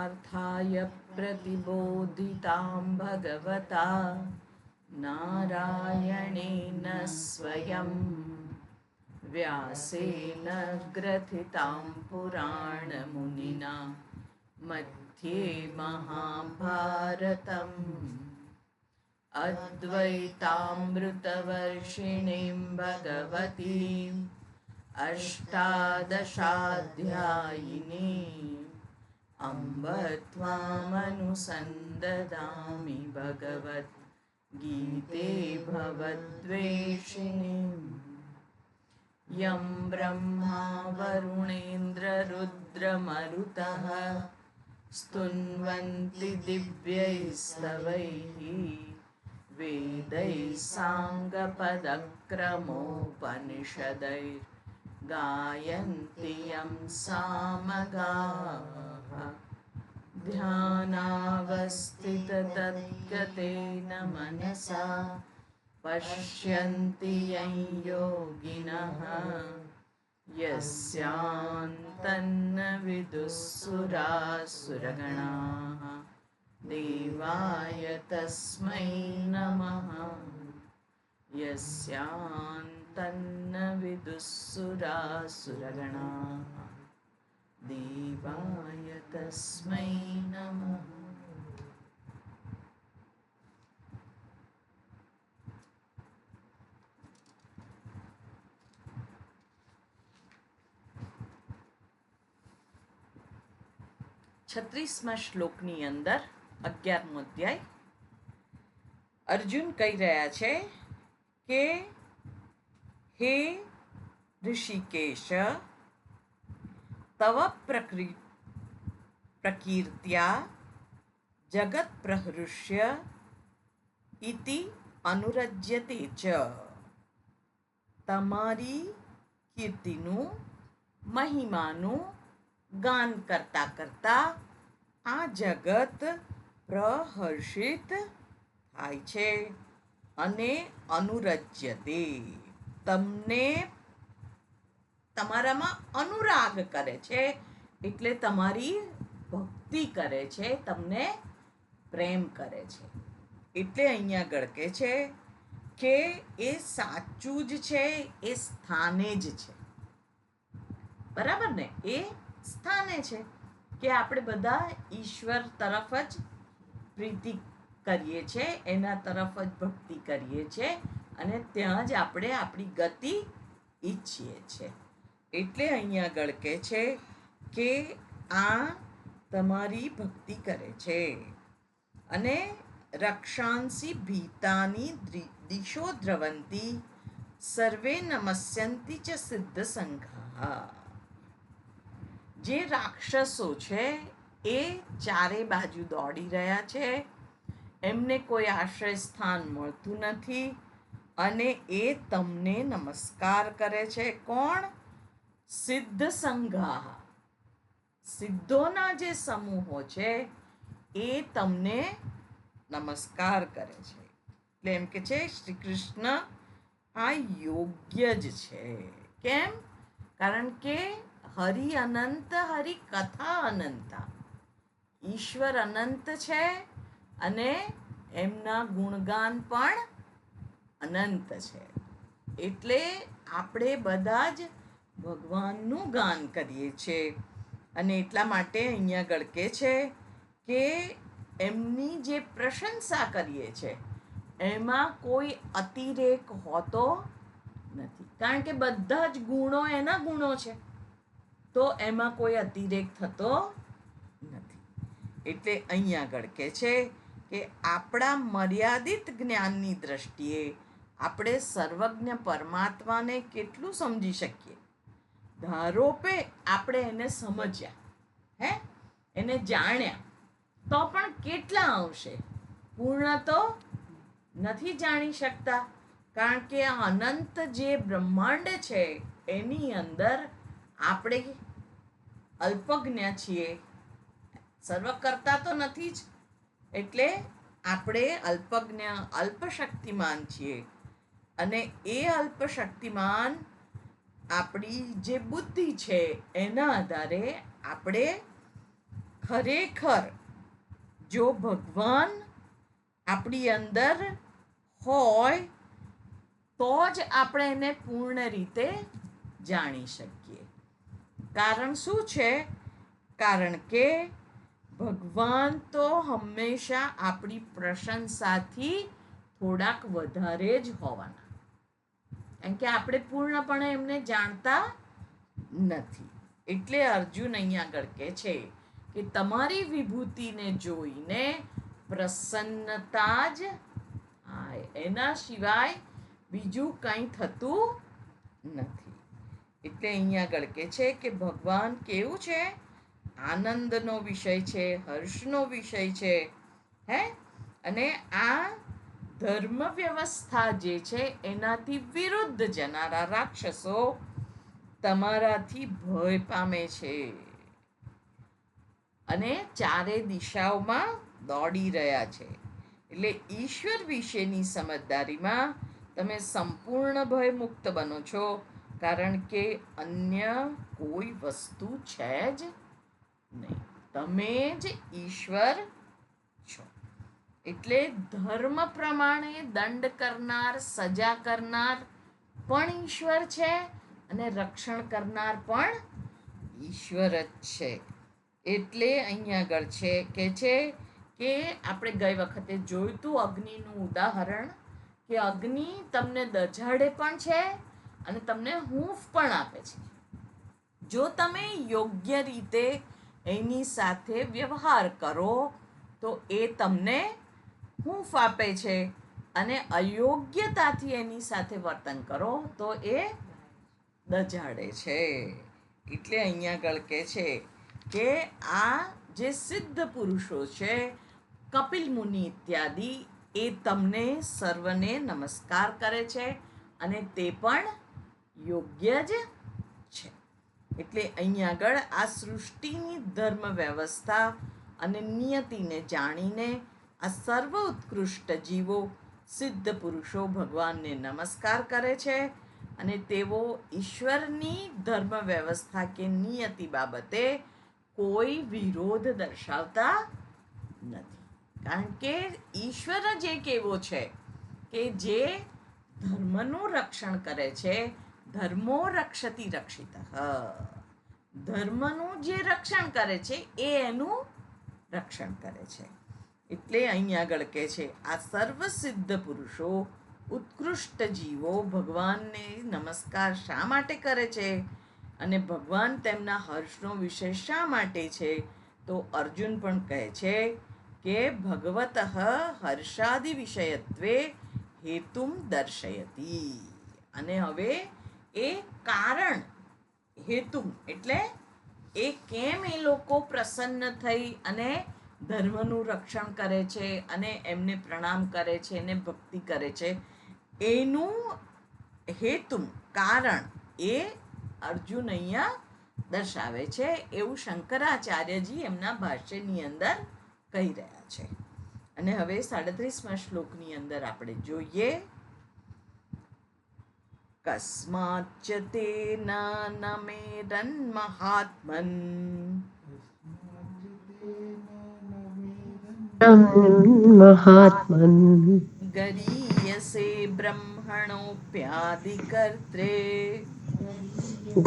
पार्थाय प्रतिबोधितां भगवता नारायणेन स्वयं व्यासेन ग्रथितां पुराणमुनिना मध्ये महाभारतम् अद्वैतामृतवर्षिणीं भगवतीम् अष्टादशाध्यायिनीम् अम्ब त्वामनुसन्ददामि भगवद्गीते भवद्वेषिणीम् यं ब्रह्मा वरुणेन्द्ररुद्रमरुतः स्तुन्वन्ति दिव्यैस्तवैः वेदैः साङ्गपदक्रमोपनिषदैर्गायन्ति यं सामगाः ध्यानावस्थिततद्गतेन मनसा पश्यन्ति यं योगिनः यस्यान्तन्न विदुःसुरासुरगणाः देवाय तस्मै नमः यस्यान्तन्न विदुःसुरासुरगणाः देवाय तस्मै नमः। છત્રીસમા શ્લોકની અંદર 11મો અધ્યાય અર્જુન કહી રહ્યા છે કે હે ઋષિકેશ તવ પ્રકીર્ત્યા જગત પ્રહૃષ્ય ઇતિ અનુરજ્યતે ચ તમારી કીર્તિનું મહિમાનું ગાન કરતા કરતા આ જગત પ્રહર્ષિત થાય છે અને અનુરજ્યતે તમને તમારામાં અનુરાગ કરે છે એટલે તમારી ભક્તિ કરે છે, તમને પ્રેમ કરે છે. એટલે અહીંયા આગળ કહે છે કે એ સાચું જ છે, એ સ્થાને જ છે. બરાબર ને? એ સ્થાને છે કે આપણે બધા ઈશ્વર તરફ જ પ્રીતિ કરીએ છીએ, એના તરફ જ ભક્તિ કરીએ છીએ અને ત્યાં જ આપણે આપણી ગતિ ઈચ્છીએ છીએ. એટલે અહીંયા આગળ કહે છે કે આ તમારી ભક્તિ કરે છે અને રક્ષાંસી ભીતાની દિશો દ્રવંતી સર્વે નમસ્યંતિ ચ સિદ્ધ સંઘા. જે રાક્ષસો છે એ ચારે બાજુ દોડી રહ્યા છે, એમને કોઈ આશ્રય સ્થાન મળતું નથી અને એ તમને નમસ્કાર કરે છે. કોણ? સિદ્ધ સંઘા, સિદ્ધોના જે સમૂહો છે એ તમને નમસ્કાર કરે છે. એટલે એમ કે છે શ્રી કૃષ્ણ આ યોગ્ય જ છે. કેમ? કારણ કે હરિ અનંત, હરિ કથા અનંતા. ઈશ્વર અનંત છે અને એમના ગુણગાન પણ અનંત છે. એટલે આપણે બધા જ ભગવાનનું ગાન કરીએ છીએ અને એટલા માટે અહીંયા આગળ કહે છે કે એમની જે પ્રશંસા કરીએ છીએ એમાં કોઈ અતિરેક હોતો નથી. કારણ કે બધા જ ગુણો એના ગુણો છે, તો એમાં કોઈ અતિરેક થતો નથી. એટલે અહીંયા આગળ કહે છે કે આપણા મર્યાદિત જ્ઞાનની દ્રષ્ટિએ આપણે સર્વજ્ઞ પરમાત્માને કેટલું સમજી શકીએ. ધારો કે આપણે એને સમજ્યા, એને જાણ્યા, તો પણ કેટલા અંશે? પૂર્ણ તો નથી જાણી શકતા. કારણ કે અનંત જે બ્રહ્માંડ છે એની અંદર આપણે અલ્પજ્ઞ છીએ, સર્વકર્તા તો નથી જ. એટલે આપણે અલ્પજ્ઞ, અલ્પશક્તિમાન છીએ અને એ અલ્પશક્તિમાન આપણી જે બુદ્ધિ છે એના આધારે આપણે ખરેખર જો ભગવાન આપણી અંદર હોય તો જ આપણે એને પૂર્ણ રીતે જાણી શકીએ. કારણ શું છે? કારણ કે ભગવાન તો હંમેશા આપણી પ્રશંસાથી થોડાક વધારે જ હોવાના, કારણ કે આપણે પૂર્ણપણે એમને જાણતા નથી. એટલે અર્જુન અહીંયા આગળ કહે છે કે તમારી વિભૂતિને જોઈને પ્રસન્નતા જ આય, એના સિવાય બીજું કંઈ થતું નથી. એટલે અહીંયા આગળ કહે છે કે ભગવાન કેવું છે? આનંદનો વિષય છે, હર્ષનો વિષય છે. હે, અને આ ધર્મ વ્યવસ્થા જે છે એનાથી વિરુદ્ધ જનારા રાક્ષસો તમારાથી ભય પામે છે અને ચારે દિશાઓમાં દોડી રહ્યા છે. એટલે ઈશ્વર વિશેની સમજદારીમાં તમે સંપૂર્ણ ભય મુક્ત બનો છો, કારણ કે અન્ય કોઈ વસ્તુ છે જ નહીં. તમે જ ઈશ્વર છો. એટલે ધર્મ પ્રમાણે દંડ કરનાર, સજા કરનાર પણ ઈશ્વર છે અને રક્ષણ કરનાર પણ ઈશ્વર જ છે. એટલે અહીંયા આગળ છે કે આપણે ગઈ વખતે જોયું હતું અગ્નિનું ઉદાહરણ, કે અગ્નિ તમને દઝાડે પણ છે અને તમને હૂંફ પણ આપે છે. જો તમે યોગ્ય રીતે એની સાથે વ્યવહાર કરો તો એ તમને હૂંફ આપે છે, અને અયોગ્યતાથી એની સાથે વર્તન કરો તો એ દઝાડે છે. એટલે અહીંયા આગળ કહે છે કે આ જે સિદ્ધ પુરુષો છે, કપિલ મુનિ ઇત્યાદિ, એ તમને સર્વને નમસ્કાર કરે છે અને તે પણ યોગ્ય જ છે. એટલે અહીંયા આગળ આ સૃષ્ટિની ધર્મ વ્યવસ્થા અને નિયતિને જાણીને આ સર્વ ઉત્કૃષ્ટ જીવો, સિદ્ધ પુરુષો ભગવાનને નમસ્કાર કરે છે અને તેઓ ઈશ્વરની ધર્મ વ્યવસ્થા કે નિયતિ બાબતે કોઈ વિરોધ દર્શાવતા નથી. કારણ કે ઈશ્વર જ એક એવો છે કે જે ધર્મનું રક્ષણ કરે છે. ધર્મો રક્ષતિ રક્ષિતઃ. ધર્મનું જે રક્ષણ કરે છે એ એનું રક્ષણ કરે છે. એટલે અહીંયા આગળ કહે છે આ સર્વ સિદ્ધ પુરુષો, ઉત્કૃષ્ટ જીવો ભગવાનને નમસ્કાર શા માટે કરે છે અને ભગવાન તેમના હર્ષનો વિષય શા માટે છે? તો અર્જુન પણ કહે છે કે ભગવતઃ હર્ષાદિ વિષયત્વે હેતુમ દર્શયતી. અને હવે એ કારણ, હેતુ એટલે એ કેમ એ લોકો પ્રસન્ન થઈ અને ધર્મનું રક્ષણ કરે છે અને એમને પ્રણામ કરે છે અને ભક્તિ કરે છે, એનું હેતુ, કારણ એ અર્જુન અહીંયા દર્શાવે છે. એવું શંકરાચાર્યજી એમના ભાષ્યની અંદર કહી રહ્યા છે. અને હવે 37મા શ્લોકની અંદર આપણે જોઈએ, કસ્માચ્ચ તેન નમેરન્ મહાત્મન મહાત્મન ગરીયસે બ્રહ્મણોપ્યાદિકર્ત્રે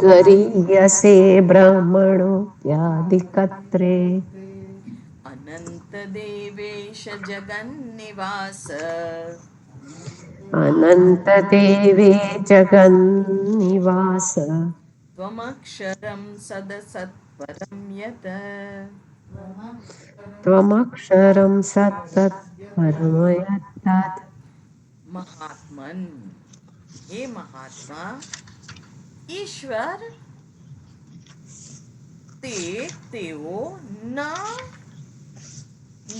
ગરીયસે બ્રહ્મણોऽપ્યાધિકર્ત્રે અનંત દેવેશ જગન્નિવાસ અનંત દેવે જગન્નિવાસ ત્વમક્ષરં સદસત્પરં યત ત્વમક્ષરં સત્તત્પરમયત્તत्. મહાત્મન, હે મહાત્મા, ઈશ્વર તેઓ ન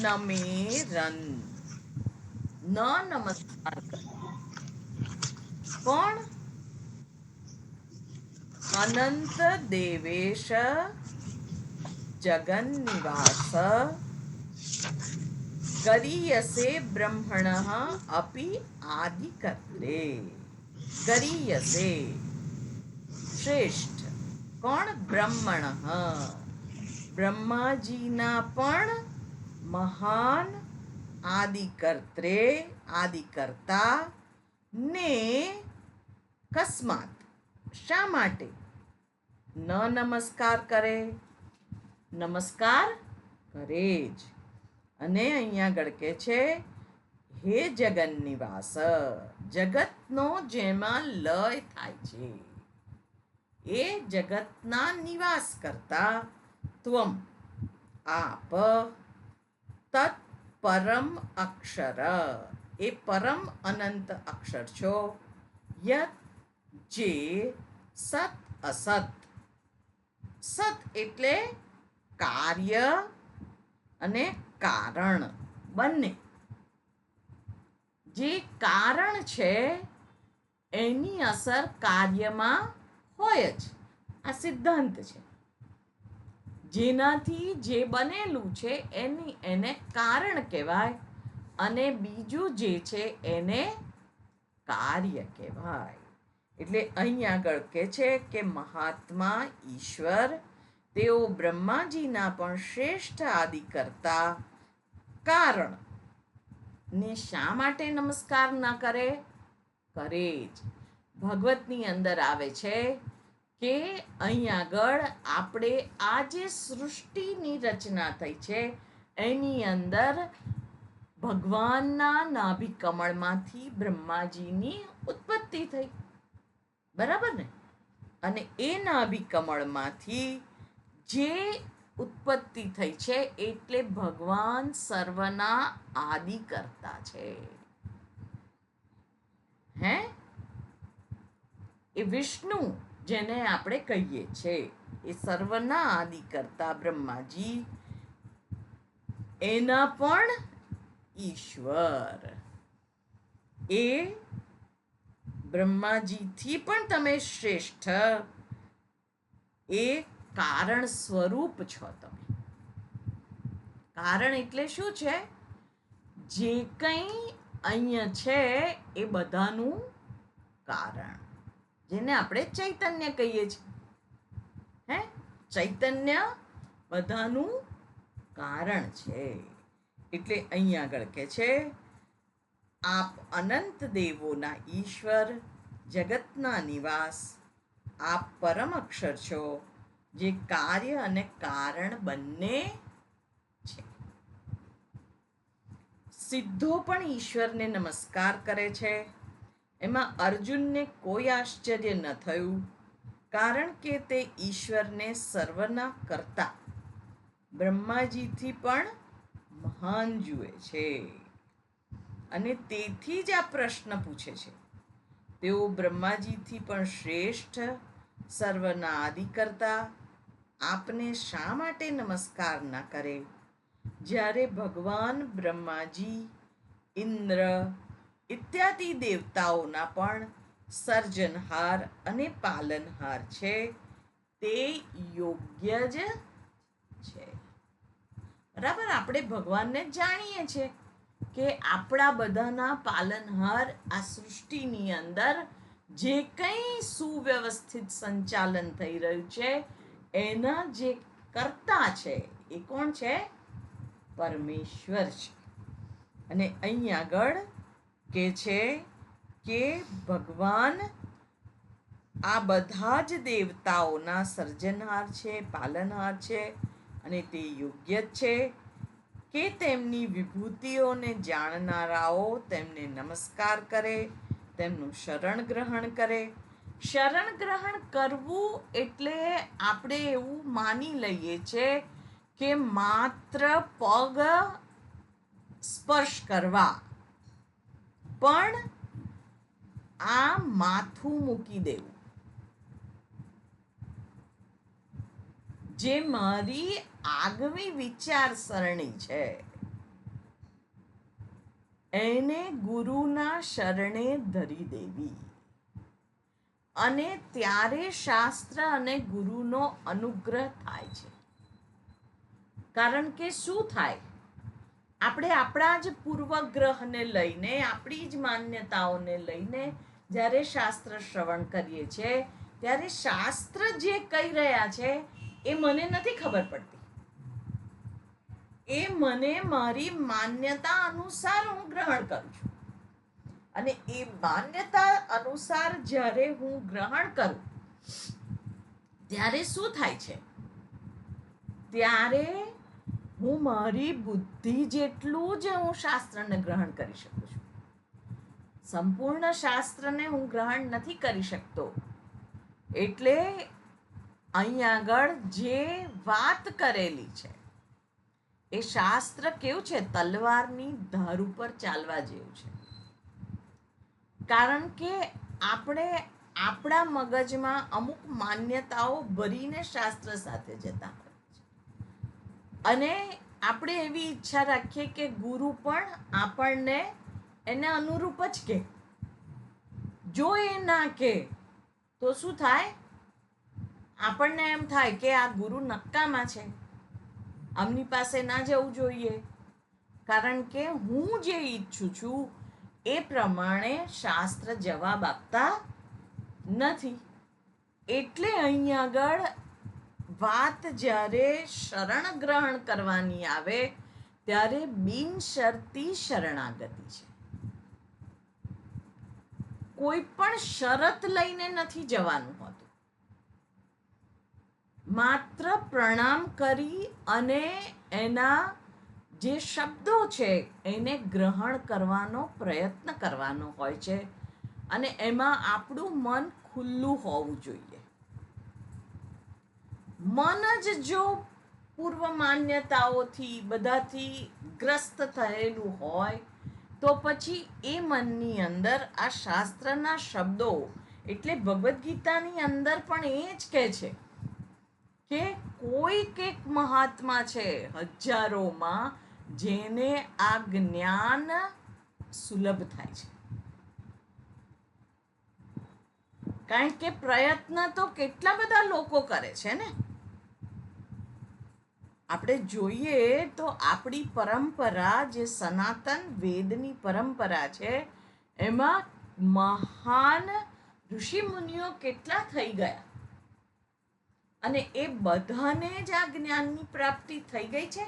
નમેરન, ન નમસ્કાર કરે. કોણ? અનંત દેવેશ જગન્નિવાસ ગરીયસે બ્રહ્મણઃ અપિ આદિકર્ત્રે. ગરીયસે શ્રેષ્ઠ, કોણ? બ્રહ્મણઃ, બ્રહ્માજીના પણ મહાન આદિકર્ત્રે આદિકર્તા ને કસ્માત શા માટે ન નમસ્કાર કરે? નમસ્કાર કરે જ. અને અહીંયા આગળ કહે છે હે જગન નિવાસ, જગતનો જેમાં લય થાય છે એ જગતના નિવાસ કરતા ત્વમ આપ તત્ પરમ અક્ષર એ પરમ અનંત અક્ષર છો, યત જે સત અસત. સત એટલે કાર્ય અને કારણ બંને. જે કારણ છે એની અસર કાર્યમાં હોય જ, આ સિદ્ધાંત છે. જેનાથી જે બનેલું છે એને કારણ કહેવાય, અને બીજું જે છે એને કાર્ય કહેવાય. એટલે અહીં આગળ કહે છે કે મહાત્મા ઈશ્વર તેઓ બ્રહ્માજીના પણ શ્રેષ્ઠ આદિ કરતા કારણ ને શા માટે નમસ્કાર ન કરે? કરે જ. ભગવતની અંદર આવે છે કે અહીં આગળ આપણે આ જે સૃષ્ટિની રચના થઈ છે એની અંદર ભગવાનના નાભિ કમળમાંથી બ્રહ્માજીની ઉત્પત્તિ થઈ, બરાબર ને? અને એ નાભિ કમળમાંથી જે ઉત્પત્તિ થઈ છે એટલે ભગવાન સર્વના આદિ કરતા છે. હે એ વિષ્ણુ જેને આપણે કહીએ છીએ એ સર્વના આદિ કરતા બ્રહ્માજી એના પણ ઈશ્વર. એ બ્રહ્માજીથી પણ તમે શ્રેષ્ઠ એ કારણ સ્વરૂપ છો તમે. કારણ એટલે શું છે? જે કંઈ અહીંયા છે એ બધાનું કારણ, જેને આપણે ચૈતન્ય કહીએ છીએ. હે ચૈતન્ય બધાનું કારણ છે. એટલે અહીં આગળ કહે છે આપ અનંત દેવોના ઈશ્વર, જગતના નિવાસ, આપ પરમ અક્ષર છો જે કાર્ય અને કારણ બંને છે. સિદ્ધો પણ ઈશ્વરને નમસ્કાર કરે છે. એમાં અર્જુનને કોઈ આશ્ચર્ય ન થયું, કારણ કે તે ઈશ્વરને સર્વના કરતા બ્રહ્માજીથી પણ મહાન જુએ છે. અને તેથી જ આ પ્રશ્ન પૂછે છે. તેઓ બ્રહ્માજીથી પણ શ્રેષ્ઠ, સર્વના આદિ કરતા આપને શા માટે નમસ્કાર ન કરે? જ્યારે ભગવાન બ્રહ્માજી, ઇન્દ્ર ઇત્યાદિ દેવતાઓના પણ સર્જનહાર અને પાલનહાર છે, તે યોગ્ય જ છે. બરાબર? આપણે ભગવાનને જાણીએ છીએ કે આપણા બધાના પાલનહાર આ સૃષ્ટિની અંદર જે કંઈ સુવ્યવસ્થિત સંચાલન થઈ રહ્યું છે એના જે કર્તા છે એ કોણ છે? પરમેશ્વર છે. અને અહીં આગળ કે છે કે ભગવાન આ બધા જ દેવતાઓના સર્જનહાર છે, પાલનહાર છે, અને તે યોગ્ય જ છે કે તેમની વિભૂતિઓને જાણનારાઓ તેમને નમસ્કાર કરે, તેમનું શરણ ગ્રહણ કરે. શરણ ગ્રહણ કરવું એટલે આપણે એવું માની લઈએ છે કે માત્ર પગ સ્પર્શ કરવા, પણ આ માથું મૂકી દેવું. જે મારી આગવી વિચારસરણી છે એને ગુરુના શરણે ધરી દેવી, અને ત્યારે શાસ્ત્ર અને ગુરુનો અનુગ્રહ થાય છે. કારણ કે શું થાય? આપણે આપણા જ પૂર્વગ્રહને લઈને, આપણી જ માન્યતાઓને લઈને જ્યારે શાસ્ત્ર શ્રવણ કરીએ છીએ ત્યારે શાસ્ત્ર જે કહી રહ્યા છે એ મને નથી ખબર પડતી. એ મને મારી માન્યતા અનુસાર હું ગ્રહણ કરું છું. અને એ માન્યતા અનુસાર જ્યારે હું ગ્રહણ કરું ત્યારે શું થાય છે? ત્યારે હું મારી બુદ્ધિ જેટલું જ હું શાસ્ત્રને ગ્રહણ કરી શકું છું. સંપૂર્ણ શાસ્ત્રને હું ગ્રહણ નથી કરી શકતો. એટલે અહીં આગળ જે વાત કરેલી છે એ શાસ્ત્ર કેવું છે? તલવારની ધાર ઉપર ચાલવા જેવું છે. કારણ કે આપણે આપણા મગજમાં અમુક માન્યતાઓ ભરીને શાસ્ત્ર સાથે જતા હોય છે. અને આપણે એવી ઈચ્છા રાખીએ કે ગુરુ પણ આપણને એને અનુરૂપ જ કહે. જો એ ના કહે તો શું થાય? આપણને એમ થાય કે આ ગુરુ નક્કામાં છે, આમની પાસે ના જવું જોઈએ. કારણ કે હું જે ઈચ્છું છું એ પ્રમાણે શાસ્ત્ર જવાબ આપતા નથી. એટલે અહીં આગળ વાત જ્યારે શરણ ગ્રહણ કરવાની આવે ત્યારે બિનશરતી શરણાગતિ છે. કોઈ પણ શરત લઈને નથી જવાનું હોતું. માત્ર પ્રણામ કરી અને એના જે શબ્દો છે એને ગ્રહણ કરવાનો પ્રયત્ન કરવાનો હોય છે. અને એમાં આપણું મન ખુલ્લું હોવું જોઈએ. મન જ જો પૂર્વ માન્યતાઓથી બધાથી ગ્રસ્ત થયેલું હોય તો પછી એ મનની અંદર આ શાસ્ત્રના શબ્દો, એટલે ભગવદ્ ગીતાની અંદર પણ એ જ કહે છે કે કોઈક એક મહાત્મા છે હજારોમાં જેને આ જ્ઞાન સુલભ થાય છે. કારણ કે પ્રયત્ન તો કેટલા બધા લોકો કરે છે ને. આપણે જોઈએ તો આપણી પરંપરા જે સનાતન વેદની પરંપરા છે એમાં મહાન ઋષિ મુનિઓ કેટલા થઈ ગયા અને એ બધાને જ આ જ્ઞાનની પ્રાપ્તિ થઈ ગઈ છે.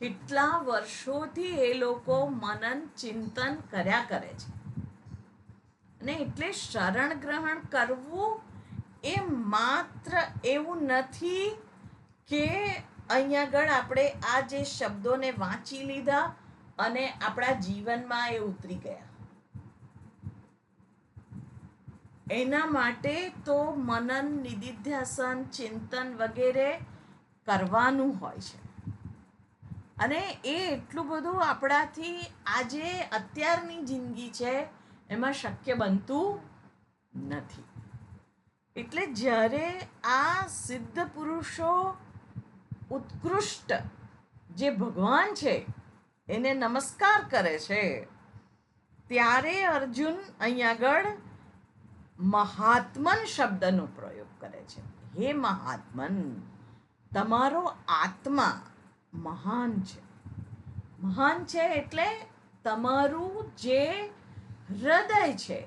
કેટલા વર્ષોથી એ લોકો મનન ચિંતન કર્યા કરે છે. અને એટલે શરણ ગ્રહણ કરવું એ માત્ર એવું નથી કે અહીં આગળ આપણે આ જે શબ્દોને વાંચી લીધા અને આપણા જીવનમાં એ ઉતરી ગયા. એના માટે તો મનન, નિધિધ્યાસન, ચિંતન વગેરે કરવાનું હોય છે. અને એ એટલું બધું આપણાથી આજે અત્યારની જિંદગી છે એમાં શક્ય બનતું નથી. એટલે જ્યારે આ સિદ્ધ પુરુષો ઉત્કૃષ્ટ જે ભગવાન છે એને નમસ્કાર કરે છે ત્યારે અર્જુન અહીં આગળ મહાત્મન શબ્દનો પ્રયોગ કરે છે. હે મહાત્મન, તમારો આત્મા મહાન છે. મહાન છે એટલે તમારું જે હૃદય છે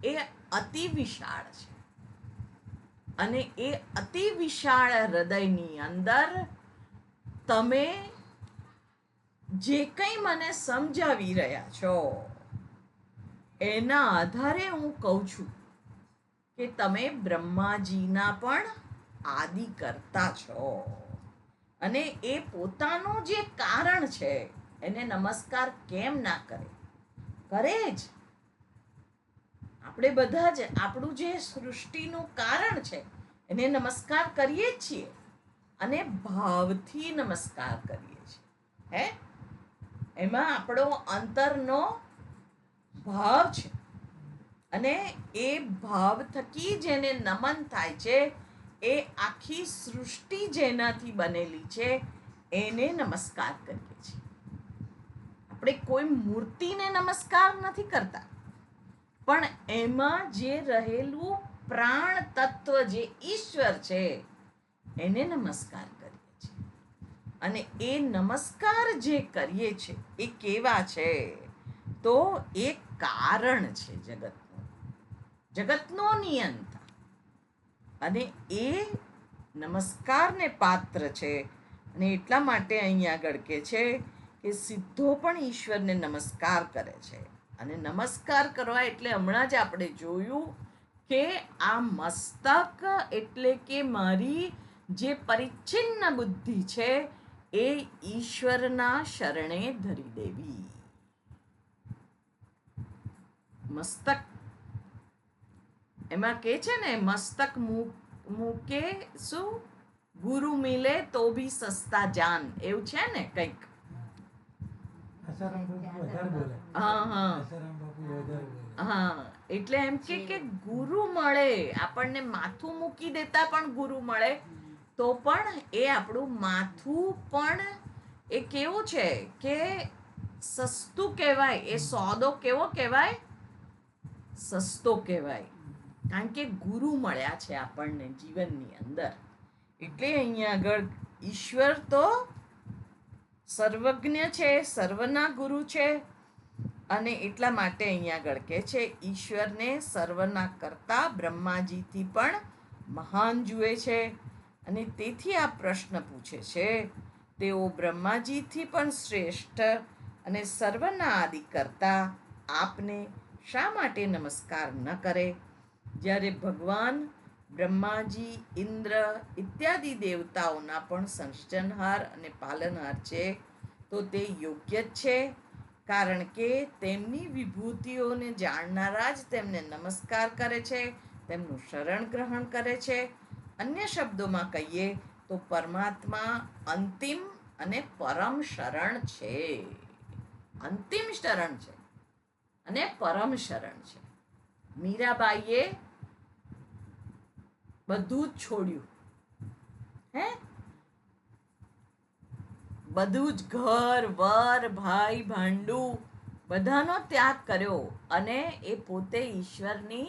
એ અતિ વિશાળ છે. અને એ અતિ વિશાળ હૃદયની અંદર તમે જે કંઈ મને સમજાવી રહ્યા છો એના આધારે હું કહું છું કે તમે બ્રહ્માજીના પણ આદિ કરતા છો. અને એ પોતાનું જે કારણ છે એને નમસ્કાર કેમ ના કરે? કરે જ. આપણે બધા જ આપણું જે સૃષ્ટિનું કારણ છે એને નમસ્કાર કરીએ જ છીએ અને ભાવથી નમસ્કાર કરીએ છીએ. હે, એમાં આપણો અંતરનો ભાવ છે અને એ ભાવ થકી જેને નમન થાય છે એ આખી સૃષ્ટિ જેનાથી બનેલી છે એને નમસ્કાર કરીએ છીએ. આપણે કોઈ મૂર્તિને નમસ્કાર નથી કરતા, પણ એમાં જે રહેલું પ્રાણ તત્વ જે ઈશ્વર છે એને નમસ્કાર કરીએ છીએ. અને એ નમસ્કાર જે કરીએ છીએ એ કેવા છે? તો એ કારણ છે જગતનું, જગતનો નિયંતા. અને એ નમસ્કારને પાત્ર છે અને એટલા માટે અહીં આગળ કે છે કે સિદ્ધો પણ ઈશ્વરને નમસ્કાર કરે છે. અને નમસ્કાર કરવા એટલે હમણાં જ આપણે જોયું કે આ મસ્તક એટલે કે મારી જે પરિચ્છિન્ન બુદ્ધિ છે એ ઈશ્વરના શરણે ધરી દેવી. મસ્તક એમાં કે છે ને, મસ્તક મૂકે શું ગુરુ મિલે તો ભી સસ્તા જાન, એવું છે ને કંઈક. હા, એટલે એમ કે ગુરુ મળે આપણને, માથું મૂકી દેતા પણ ગુરુ મળે તો પણ એ આપણું માથું પણ એ કેવું છે કે સસ્તું કહેવાય. એ સોદો કેવો કહેવાય? સસ્તો કહેવાય, કારણ કે ગુરુ મળ્યા છે આપણને જીવનની અંદર. એટલે અહીંયા આગળ ઈશ્વર તો સર્વજ્ઞ છે, સર્વના ગુરુ છે. અને એટલા માટે અહીંયા આગળ કહે છે ઈશ્વરને સર્વના કરતા બ્રહ્માજીથી પણ મહાન જુએ છે. અને તેથી આ પ્રશ્ન પૂછે છે, તેઓ બ્રહ્માજીથી પણ શ્રેષ્ઠ અને સર્વના આદિ કરતા આપને શા માટે નમસ્કાર ન કરે? જ્યારે ભગવાન બ્રહ્માજી, ઇન્દ્ર ઇત્યાદિ દેવતાઓના પણ સર્જનહાર અને પાલનહાર છે, તો તે યોગ્ય જ છે. કારણ કે તેમની વિભૂતિઓને જાણનારા જ તેમને નમસ્કાર કરે છે, તેમનું શરણ ગ્રહણ કરે છે. અન્ય શબ્દોમાં કહીએ તો પરમાત્મા અંતિમ અને પરમ શરણ છે. અંતિમ શરણ છે અને પરમ શરણ છે. મીરાબાઈએ બધું જ છોડ્યું, હે, બધું જ ઘર વાર ભાઈ ભાંડું બધાનો ત્યાગ કર્યો અને એ પોતે ઈશ્વરની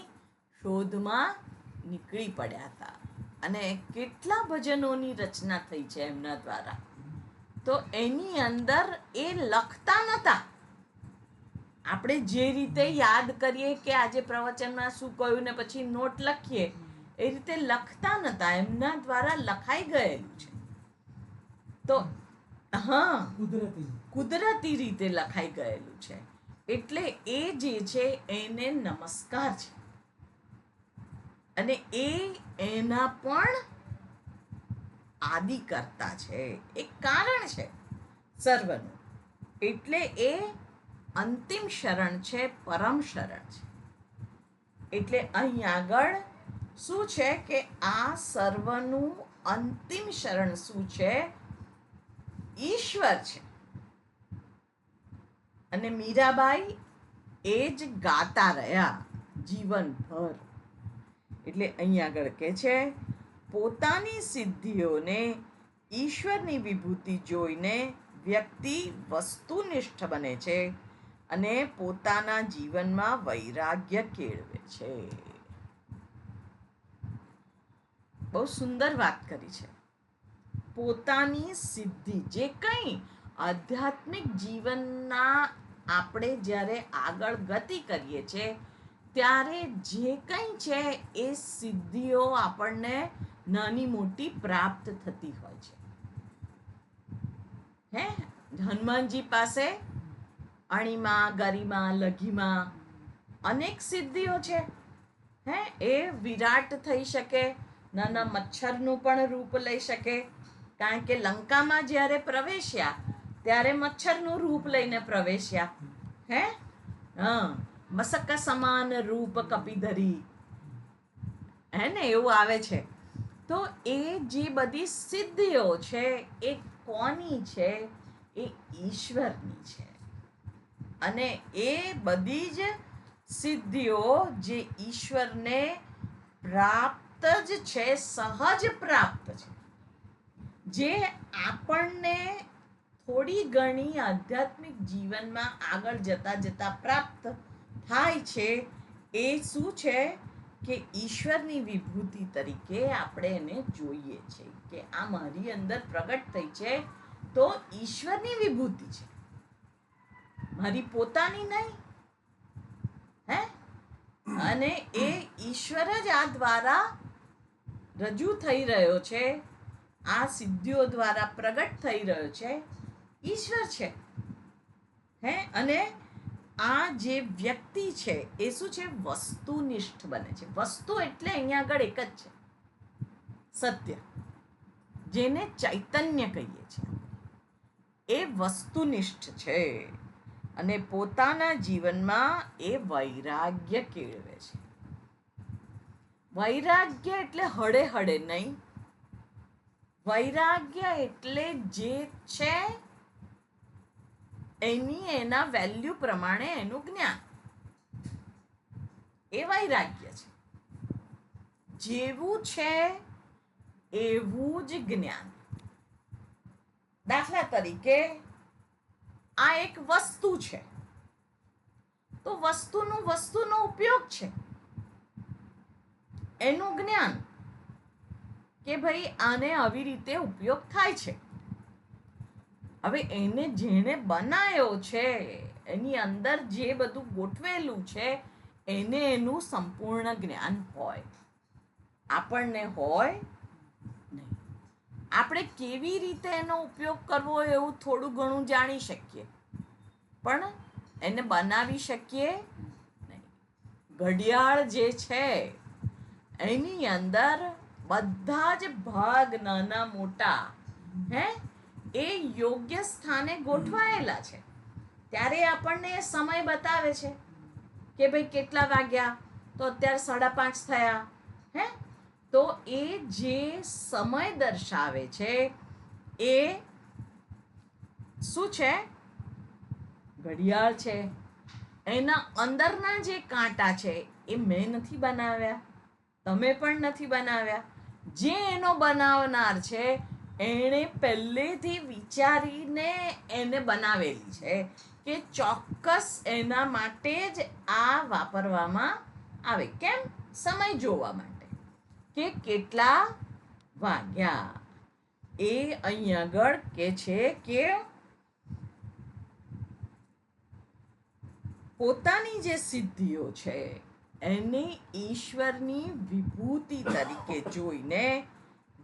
શોધમાં નીકળી પડ્યા હતા. અને કેટલા ભજનોની રચના થઈ છે એમના દ્વારા. તો એની અંદર એ લખતા નહોતા. આપણે જે રીતે યાદ કરીએ કે આજે પ્રવચનમાં શું કહ્યું ને પછી નોટ લખીએ, એ રીતે લખતા નહોતા. એમના દ્વારા લખાઈ ગયેલું છે. તો હા, કુદરતી રીતે લખાઈ ગયેલું છે. એટલે એ જે છે એને નમસ્કાર છે. અને એ એના પણ આદિ કરતા છે, એક કારણ છે સર્વનું. એટલે એ અંતિમ શરણ છે, પરમ શરણ છે. એટલે અહીં આગળ શું છે કે આ સર્વનું અંતિમ શરણ શું છે? ઈશ્વર છે. અને મીરાબાઈ એ જ ગાતા રહ્યા જીવનભર. એટલે અહીં આગળ કે છે, પોતાની સિદ્ધિઓને ઈશ્વરની વિભૂતિ જોઈને વ્યક્તિ વસ્તુનિષ્ઠ બને છે અને પોતાના જીવનમાં વૈરાગ્ય કેળવે છે. બહુ સુંદર વાત કરી છે. પોતાની સિદ્ધિ, જે કંઈ આધ્યાત્મિક જીવનના આપણે જ્યારે આગળ ગતિ કરીએ છીએ ત્યારે જે કંઈ છે એ સિદ્ધિઓ આપણને નાની મોટી પ્રાપ્ત થતી હોય છે. હે, હનુમાનજી પાસે અણીમાં, ગરિમા, લઘિમા અનેક સિદ્ધિઓ છે. હે, એ વિરાટ થઈ શકે, નાના મચ્છરનું પણ રૂપ લઈ શકે. કારણ કે લંકામાં જ્યારે પ્રવેશ્યા ત્યારે મચ્છરનું રૂપ લઈને પ્રવેશ્યા. હે, હા, મસક સમાન રૂપ કપિધરી, હે ને, એવું આવે છે. તો એ જે બધી સિદ્ધિઓ છે એ કોની છે? એ ઈશ્વરની છે. અને એ બધી જ સિદ્ધિઓ જે ઈશ્વરને પ્રાપ્ત જ છે, સહજ પ્રાપ્ત છે. જે આપણને થોડી ઘણી આધ્યાત્મિક જીવનમાં આગળ જતા જતા પ્રાપ્ત થાય છે, એ શું છે કે ઈશ્વરની વિભૂતિ તરીકે આપણે એને જોઈએ છે કે આ મારી અંદર પ્રગટ થઈ છે, તો ઈશ્વરની વિભૂતિ છે, મારી પોતાની નહીં. હે, અને એ ઈશ્વર જ આ દ્વારા રજૂ થઈ રહ્યો છે. આ સિદ્ધિઓ દ્વારા પ્રગટ થઈ રહ્યો છે ઈશ્વર છે. હે, અને આ જે વ્યક્તિ છે એ શું છે? વસ્તુનિષ્ઠ બને છે. વસ્તુ એટલે અહીંયા આગળ એક જ છે, સત્ય, જેને ચૈતન્ય કહીએ છીએ. એ વસ્તુનિષ્ઠ છે અને પોતાના જીવનમાં એ વૈરાગ્ય કેળવે છે. વૈરાગ્ય એટલે હળે હળે નહીં. વૈરાગ્ય એટલે જે છે એના વેલ્યુ પ્રમાણે એનું જ્ઞાન, એ વૈરાગ્ય છે. જેવું છે એવું જ જ્ઞાન. દાખલા તરીકે આ એક વસ્તુ છે, તો વસ્તુનો ઉપયોગ છે, એનું જ્ઞાન કે ભાઈ આને આવી રીતે ઉપયોગ થાય છે. હવે એને જેણે બનાવ્યો છે, એની અંદર જે બધું ગોઠવેલું છે, એને એનું સંપૂર્ણ જ્ઞાન હોય. આપણને હોય નહીં. આપણે કેવી રીતે એનો ઉપયોગ કરવો એવું થોડું ઘણું જાણી શકીએ, પણ એને બનાવી શકીએ નહીં. ઘડિયાળ જે છે એની અંદર બધા જ ભાગ નાના મોટા એ યોગ્ય સ્થાને ગોઠવાયેલા છે. ત્યારે આપણને એ સમય બતાવે છે કે ભાઈ કેટલા વાગ્યા, તો અત્યારે 5:30 થયા. તો એ જે સમય દર્શાવે છે એ શું છે? ઘડિયાળ છે. એના અંદરના જે કાંટા છે એ મેં નથી બનાવ્યા, તમે પણ નથી બનાવ્યા. જે એનો બનાવનાર છે એણે પહેલેથી વિચારીને એને બનાવેલી છે કે ચોક્કસ એના માટે જ આ વાપરવામાં આવે. કેમ? સમય જોવા માટે કે કેટલા વાગ્યા. એ અહીં આગળ કે છે કે પોતાની જે સિદ્ધિઓ છે એને ઈશ્વરની વિભૂતિ તરીકે જોઈને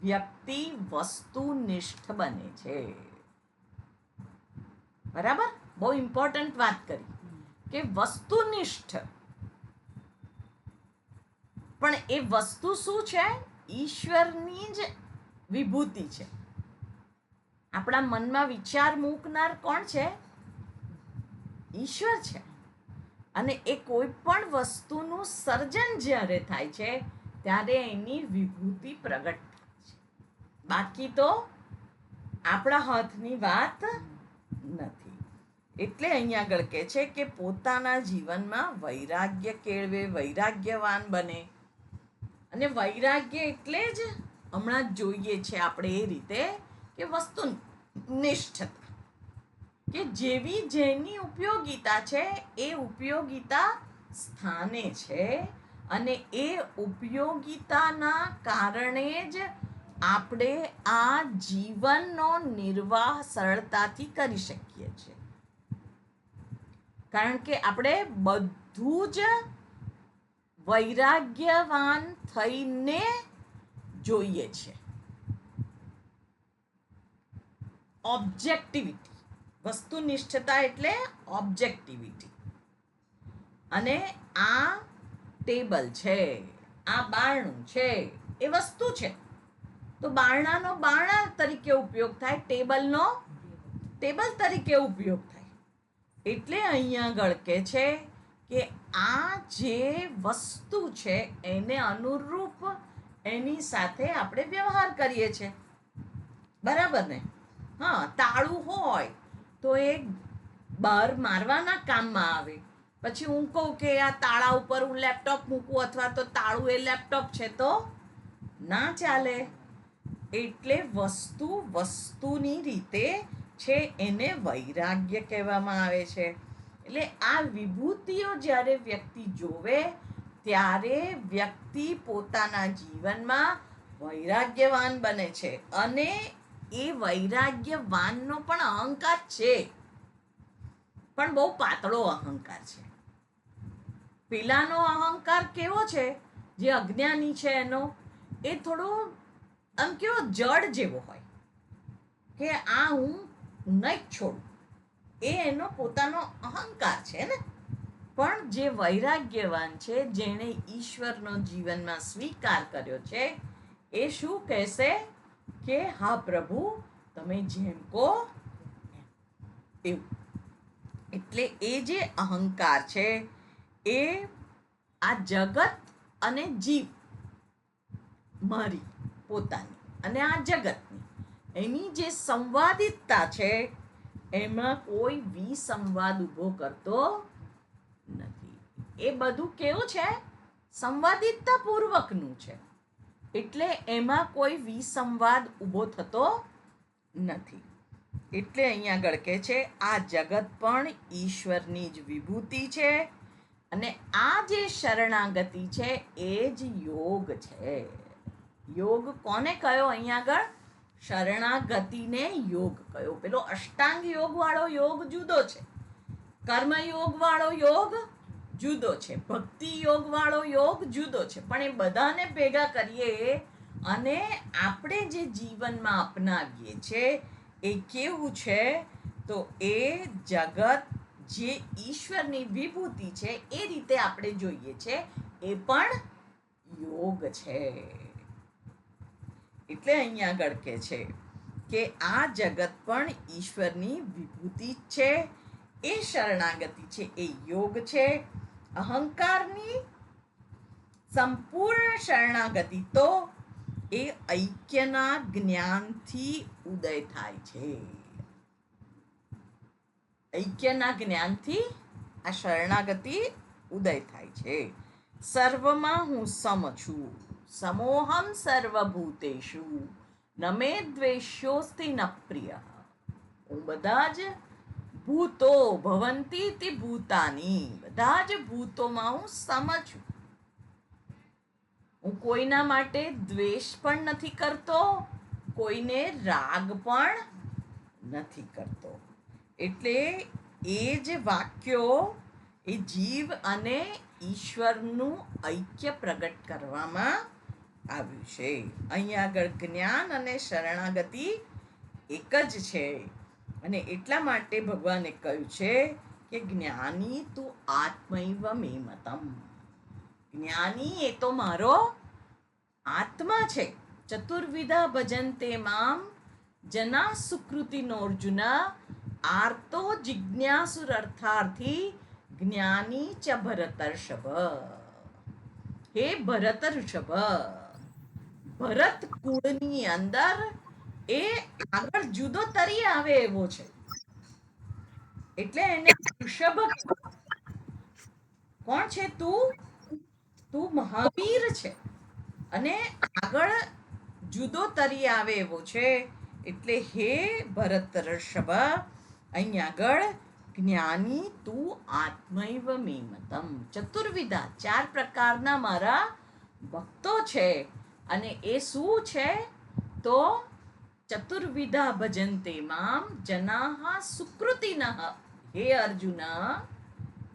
વ્યક્તિ વસ્તુનિષ્ઠ બને છે. બરાબર? બહુ ઇમ્પોર્ટન્ટ વાત કરી કે વસ્તુનિષ્ઠ. પણ એ વસ્તુ શું છે? ઈશ્વરની જ વિભૂતિ છે. આપણા મનમાં વિચાર મૂકનાર કોણ છે? ઈશ્વર છે. અને એ કોઈ પણ વસ્તુનું સર્જન જ્યારે થાય છે ત્યારે એની વિભૂતિ પ્રગટ થાય છે. બાકી તો આપણા હાથની વાત નથી. એટલે અહીંયા આગળ કહે છે કે પોતાના જીવનમાં વૈરાગ્ય કેળવે, વૈરાગ્યવાન બને. અને વૈરાગ્ય એટલે જ હમણાં જ જોઈએ છે આપણે એ રીતે કે વસ્તુનિષ્ઠતા, કે જેવી જેની ઉપયોગિતા છે એ ઉપયોગિતા સ્થાને છે, અને એ ઉપયોગિતાના કારણે જ આપણે આ જીવનનો નિર્વાહ સરળતાથી કરી શકીએ છીએ. કારણ કે આપણે બધું જ વૈરાગ્યવાન થઈને જોઈએ છે. ઓબ્જેક્ટિવિટી, વસ્તુનિષ્ઠતા એટલે ઓબ્જેક્ટિવિટી. અને આ ટેબલ છે, આ બારણું છે, એ વસ્તુ છે. તો બારણાનો બારણા તરીકે ઉપયોગ થાય, ટેબલનો ટેબલ તરીકે ઉપયોગ થાય. એટલે અહીંયા આગળ કહે છે કે આ જે વસ્તુ છે એને અનુરૂપ એની સાથે આપણે વ્યવહાર કરીએ છીએ. બરાબર ને? હા, તાળું હોય તો એ બહાર મારવાના કામમાં આવે. પછી હું કહું કે આ તાળા ઉપર હું લેપટોપ મૂકું અથવા તો તાળું એ લેપટોપ છે તો ના ચાલે. એટલે વસ્તુની રીતે છે, એને વૈરાગ્ય કહેવામાં આવે છે. એટલે આ વિભૂતિઓ જ્યારે વ્યક્તિ જોવે ત્યારે વ્યક્તિ પોતાના જીવનમાં વૈરાગ્યવાન બને છે. અને એ વૈરાગ્યવાનનો પણ અહંકાર છે, પણ બહુ પાતળો અહંકાર છે. પેલાનો અહંકાર કેવો છે? જે અજ્ઞાની છે એનો, એ થોડો આમ કેવો જડ જેવો હોય કે આ હું નહીં છોડું, એ એનો પોતાનો અહંકાર છે ને. પણ જે વૈરાગ્યવાન છે, જેણે ઈશ્વરનો જીવનમાં સ્વીકાર કર્યો છે, એ શું કહેશે કે હા પ્રભુ, તમે જેમ કહો એવું. એટલે એ જે અહંકાર છે એ આ જગત અને જીવ, મારી પોતાની અને આ જગતની, એની જે સંવાદિતતા છે એમાં કોઈ વિસંવાદ ઊભો કરતો નથી. એ બધું કેવું છે? સંવાદિતતા પૂર્વકનું છે. એટલે એમાં કોઈ વિસંવાદ ઊભો થતો નથી. એટલે અહીંયા આગળ કહે છે આ જગત પણ ઈશ્વરની જ વિભૂતિ છે અને આ જે શરણાગતિ છે એ જ યોગ છે. યોગ કોને કયો અહીંયા આગળ? શરણાગતિને યોગ કયો. પેલો અષ્ટાંગ યોગ વાળો યોગ જુદો છે, કર્મયોગ વાળો યોગ જુદો છે, ભક્તિ યોગ વાળો યોગ જુદો છે. પણ એ બધાને ભેગા કરીએ અને આપણે જે જીવનમાં અપનાવીએ છીએ એ કેવું છે? તો એ જગત જે ઈશ્વરની વિભૂતિ છે એ રીતે આપણે જોઈએ છે, એ પણ યોગ છે. એટલે અહીંયા આગળ કહે છે કે આ જગત પણ ઈશ્વરની વિભૂતિ છે, એ શરણાગતિ છે, એ યોગ છે. અહંકારની સંપૂર્ણ શરણાગતિ તો એ ઐક્યના જ્ઞાનથી ઉદય થાય છે. ઐક્યના જ્ઞાનથી આ શરણાગતિ ઉદય થાય છે. સર્વમાં હું સમ છું, સમોહમ સર્વભૂતેષુ, ન મે દ્વેષ્યોસ્તિ ન પ્રિય. હું બધા જ ભૂતો ભવંતી તિ ભૂતાની, બધા જ ભૂતોમાં હું સમ છું. હું કોઈના માટે દ્વેષ પણ નથી કરતો, કોઈને રાગ પણ નથી કરતો. એટલે એ જે વાક્યો એ જીવ અને ઈશ્વરનું ઐક્ય પ્રગટ કરવામાં આવ્યું છે. અહીંયા આગળ જ્ઞાન અને શરણાગતિ એક જ છે. અને એટલા માટે ભગવાને કહ્યું છે કે જ્ઞાની તું આત્મૈવ મે મતમ. જ્ઞાની એ તો મારો આત્મા છે. ચતુર્વિધા ભજન્તે મામ જના સુકૃતિનો અર્જુન, આર્તો જિજ્ઞાસુરર્થાર્થી જ્ઞાની ચ ભરતર્ષભ. હે ભરતર્ષભ, ભરત કુળની અંદર એ આગળ જુદો તરી આવે એવો છે. એટલે એને વૃષભ. કોણ છે તું? તું મહાવીર છે અને આગળ જુદો તરી આવે એવો છે. એટલે હે ભરતર્ષભ, અહીંયા આગળ જ્ઞાની તું આત્મૈવ મે મતમ. ચતુર્વિધા, 4 પ્રકારના મારા ભક્તો છે. અને એ શું છે? તો ચતુર્વિધા ભજન્તે મામ જનાઃ સુકૃતિનઃ. હે અર્જુન,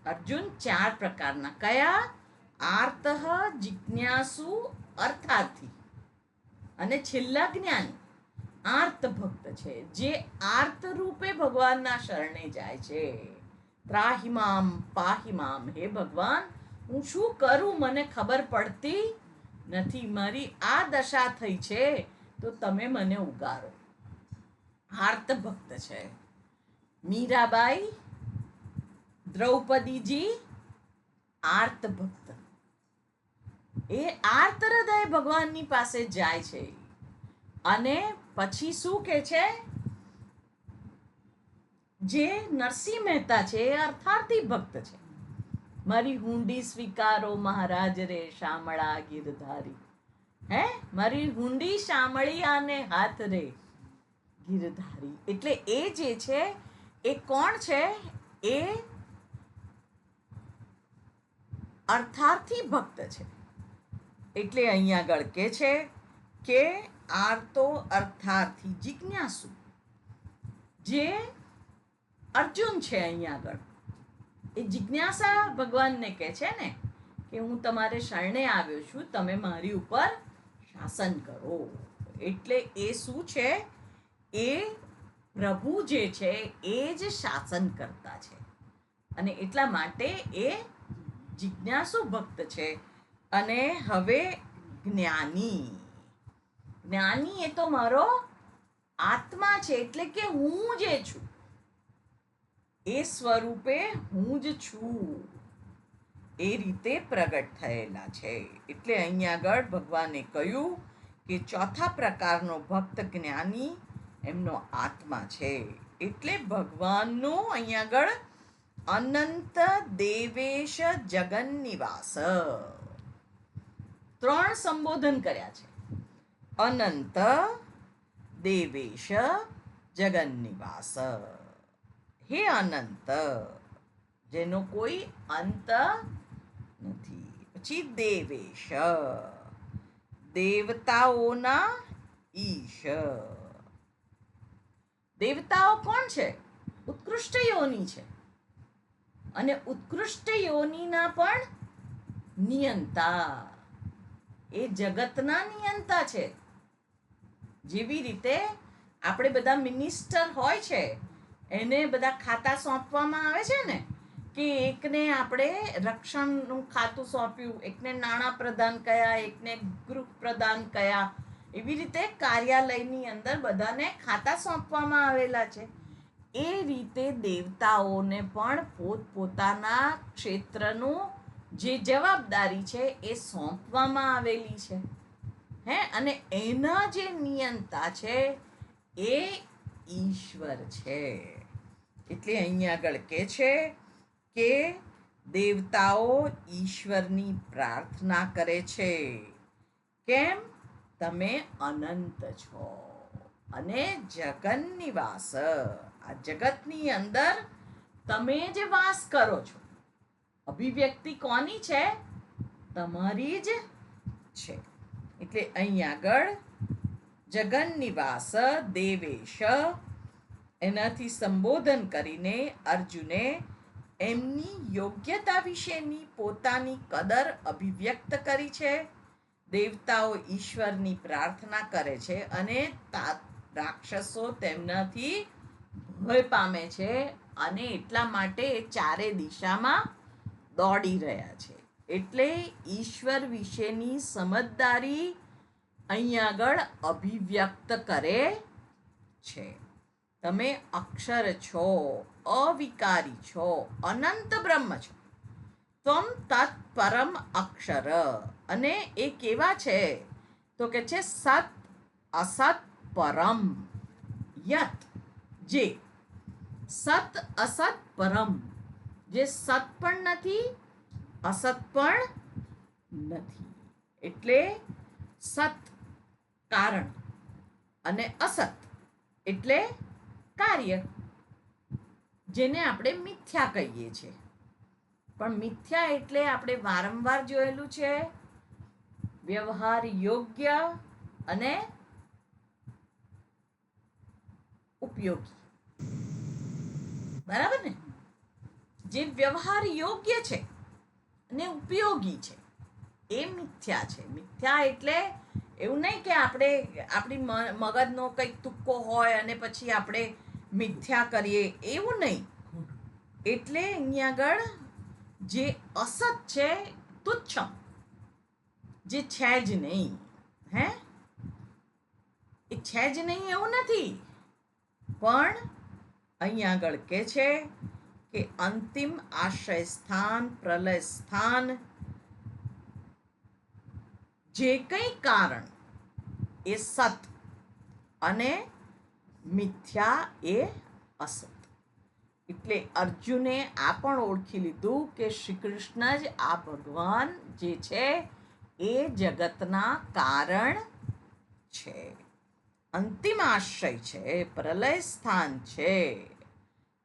અર્જુન 4 પ્રકારના. કયા? આર્તઃ, જિજ્ઞાસુ, અર્થાર્થી અને છેલ્લા જ્ઞાની. આર્ત ભક્ત છે, જે આર્ત રૂપે ભગવાનના શરણે જાય છે. ત્રાહિમામ પાહિમામ. હે ભગવાન, હું શું કરું મને ખબર પડતી નથી, મારી આ દશા થઈ છે, તો તમે મને ઉગારો. આર્ત ભક્ત છે. મીરાબાઈ, દ્રૌપદીજી આર્ત ભક્ત. એ આર્ત હૃદય ભગવાનની પાસે જાય છે. અને પછી શું કે છે? જે નરસિંહ મહેતા છે એ અર્થાર્થી ભક્ત છે. મારી હુંડી સ્વીકારો મહારાજ રે શામળા ગિરધારી. હે, મારી હુંડી શામળી આને હાથ રે ગિરધારી. એટલે એ જે છે એ કોણ છે? એ અર્થાર્થી ભક્ત છે. એટલે અહીંયા આગળ કે છે કે આર્તો અર્થાર્થી જિજ્ઞાસુ. જે અર્જુન છે અહીંયા આગળ, એ જિજ્ઞાસા ભગવાનને કહે છે ને કે હું તમારે શરણે આવ્યો છું, તમે મારી ઉપર શાસન કરો. એટલે એ શું છે? એ પ્રભુ જે છે એ જ શાસન કરતા છે, અને એટલા માટે એ જિજ્ઞાસુ ભક્ત છે. અને હવે જ્ઞાની જ્ઞાની એ તો મારો આત્મા છે, એટલે કે હું જે છું એ સ્વરૂપે હું જ છું એ રીતે પ્રગટ થયેલા છે. એટલે અહીંયા આગળ ભગવાને કહ્યું કે ચોથા પ્રકારનો ભક્ત જ્ઞાની એમનો આત્મા છે. એટલે ભગવાનનું અહીંયા આગળ અનંત દેવેશ જગન નિવાસ 3 સંબોધન કર્યા છે. અનંત દેવેશ જગન નિવાસ, હે અનંત જેનો કોઈ અંત નથી. પછી દેવેશ દેવતાઓના ઈશ. દેવતાઓ કોણ છે? ઉત્કૃષ્ટ યોની છે, અને ઉત્કૃષ્ટ યોનીના પણ નિયંતા, એ જગતના નિયંતા છે. જેવી રીતે આપણે બધા મિનિસ્ટર હોય છે, એને બધા ખાતા સોંપવામાં આવે છે ને, કે એકને આપણે રક્ષણનું ખાતું સોંપ્યું, એકને નાણાં પ્રધાન કયા, એકને ગૃહ પ્રધાન કયા. એવી રીતે કાર્યાલયની અંદર બધાને ખાતા સોંપવામાં આવેલા છે. એ રીતે દેવતાઓને પણ પોતપોતાના ક્ષેત્રનું જે જવાબદારી છે એ સોંપવામાં આવેલી છે. અને એના જે નિયંતા છે એ ઈશ્વર છે. એટલે અહીંયા આગળ કે છે કે દેવતાઓ ઈશ્વરની પ્રાર્થના કરે છે. કેમ? તમે અનંત છો અને જગન નિવાસ, આ જગતની અંદર તમે જે વાસ કરો છો, અભિવ્યક્તિ કોની છે? તમારી જ છે. એટલે અહીં આગળ જગન નિવાસ દેવેશ એનાથી સંબોધન કરીને અર્જુને એમની યોગ્યતા વિશેની પોતાની કદર અભિવ્યક્ત કરી છે. દેવતાઓ ઈશ્વરની પ્રાર્થના કરે છે અને રાક્ષસો તેમનાથી ભય પામે છે, અને એટલા માટે ચારે દિશામાં દોડી રહ્યા છે. એટલે ઈશ્વર વિશેની સમજદારી અહીં આગળ અભિવ્યક્ત કરે છે. તમે અક્ષર છો, અવિકારી છો, અનંત બ્રહ્મ છો. ત્વમ તત્ પરમ અક્ષર. અને એ કેવા છે? તો કે છે સત અસત પરમ યત. જે સત અસત પરમ, જે સત પણ નથી, અસત પણ નથી. એટલે સત કારણ અને અસત એટલે કાર્ય, જેને આપણે મિથ્યા કહીએ છીએ. પણ મિથ્યા એટલે આપણે વારંવાર જોયેલું છે, વ્યવહાર યોગ્ય અને ઉપયોગી. બરાબર ને? જે વ્યવહાર યોગ્ય છે અને ઉપયોગી છે એ મિથ્યા છે. મિથ્યા એટલે એવું નહીં કે આપણે આપણી મગજનો કંઈક તુક્કો હોય અને પછી આપણે મિથ્યા કરીએ, એવું નહીં. એટલે અહીંયા આગળ જે અસત છે, તુચ્છમ, જે છે જ નહીં, એ છે જ નહીં એવું નથી. પણ અહીંયા આગળ કે છે કે અંતિમ આશ્રય સ્થાન, પ્રલય સ્થાન, જે કંઈ કારણ એ સત અને મિથ્યા એ અસત. એટલે અર્જુને આ પણ ઓળખી લીધું કે શ્રી કૃષ્ણ જ આ ભગવાન જે છે એ જગતના કારણ છે, અંતિમ આશ્રય છે, પ્રલય સ્થાન છે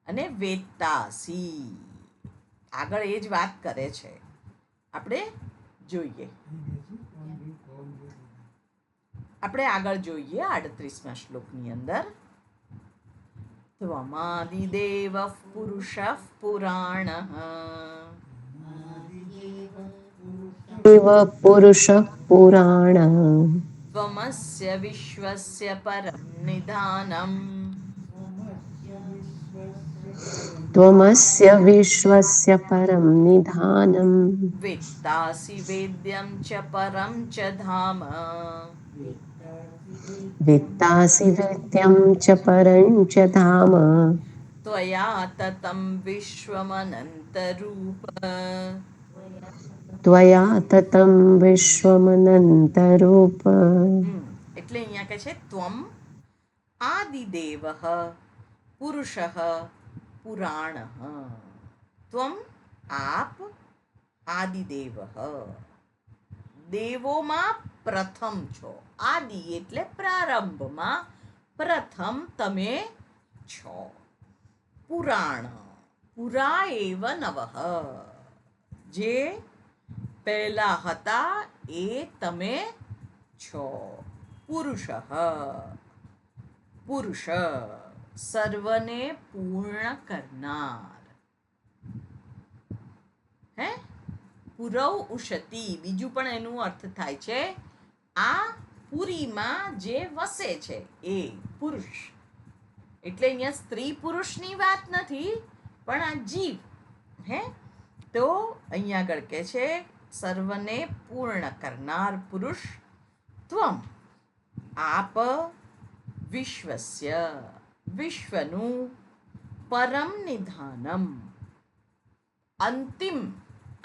અને વેત્તાસી. આગળ એ જ વાત કરે છે, આપણે જોઈએ. આપણે આગળ જોઈએ 38મા શ્લોકની અંદર. ત્વમાદિદેવ પુરુષઃ પુરાણઃ દેવ પુરુષ પુરાણ. त्वमस्य विश्वस्य परं निधानम् त्वमस्य विश्वस्य परं निधानम् वेत्तासि वेद्यं च परं च धाम वेत्तासि वेद्यं च परं च धाम त्वया ततं विश्वमनन्तरूप त्वया ततं विश्वमनन्तरूप એટલે અહીંયા કહે છે ત્વમ આદિદેવઃ પુરુષઃ પુરાણઃ ત્વમ આપ આદિદેવઃ દેવોમાં પ્રથમ છો. આદિ એટલે પ્રારંભમાં, પ્રથમ તમે છો. પુરાણ પુરા એવ નવઃ જે પહેલા હતા એ તમે છો. પુરુષ પુરુષ સર્વને પૂર્ણ કરનાર. હે પુરવ ઉષતિ બીજું પણ એનું અર્થ થાય છે આ પુરીમાં જે વસે છે એ પુરુષ. એટલે અહીંયા સ્ત્રી પુરુષની વાત નથી પણ આ જીવ. હે તો અહીંયા આગળ કહે છે સર્વને પૂર્ણ કરનાર પુરુષ ત્વમ આપ વિશ્વસ્ય વિશ્વનું પરમ નિધાનમ અંતિમ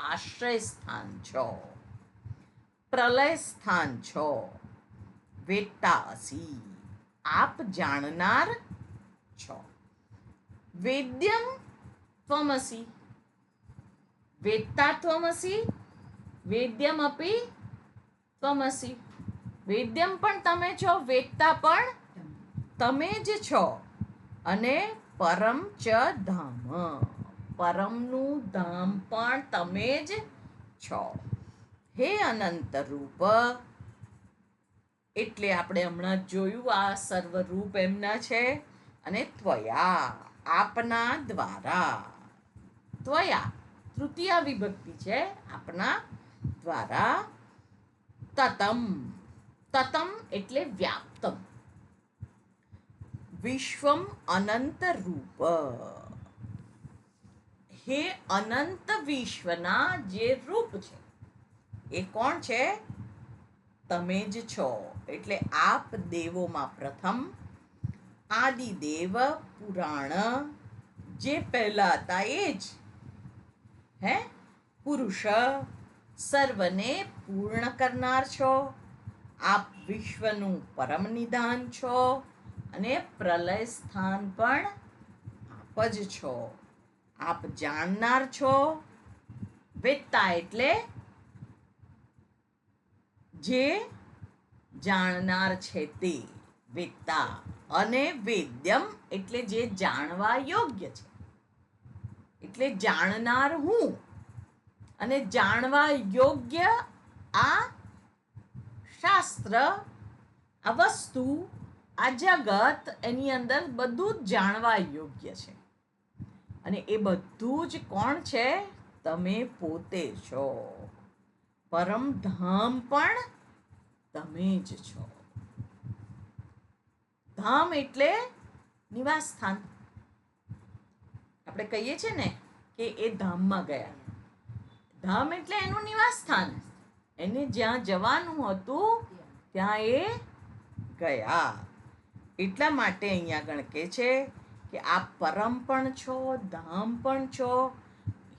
આશ્રય સ્થાન છો, પ્રલય સ્થાન છો. વેત્તાસી આપ જાણનાર છો. વેદ્યમ ત્વમસી વેત્તા ત્વમસી વેદ્યમ અપી ત્વમસી. વેદ્યમ પણ તમે છો, વેત્તા પણ તમે જ છો. અને પરમ ચ ધામ પરમનું ધામ પણ તમે જ છો. હે અનંત રૂપ એટલે આપણે હમણાં જોયું આ સર્વરૂપ એમના છે. અને ત્વયા આપના દ્વારા, ત્વયા તૃતીય વિભક્તિ છે, આપના દ્વારા તતમ તતમ એટલે વ્યાપ્તમ વિશ્વમ અનંત રૂપ હે અનંત વિશ્વના જે રૂપ છે એ કોણ છે? તમે જ છો. એટલે આપ દેવોમાં પ્રથમ આદિદેવ પુરાણ જે પહેલા હતા એ જ. હે પુરુષ સર્વને પૂર્ણ કરનાર છો. આપ વિશ્વનું પરમ નિધાન છો અને પ્રલય સ્થાન પણ આપ જ છો. આપ જાણનાર છો. વેત્તા એટલે જે જાણનાર છે તે વેત્તા. અને વેદ્યમ એટલે જે જાણવા યોગ્ય છે. એટલે જાણનાર હું અને જાણવા યોગ્ય આ શાસ્ત્ર, આ વસ્તુ, આ જગત, એની અંદર બધું જ જાણવા યોગ્ય છે. અને એ બધું જ કોણ છે? તમે પોતે છો. પરમધામ પણ તમે જ છો. ધામ એટલે નિવાસ સ્થાન. આપણે કહીએ છીએ ને કે એ ધામમાં ગયા. ધામ એટલે એનું નિવાસ સ્થાન. એને જ્યાં જવાનું હતું ત્યાં એ ગયા. એટલા માટે અહીંયા આગળ કહે છે કે આપ પરમ પણ છો, ધામ પણ છો.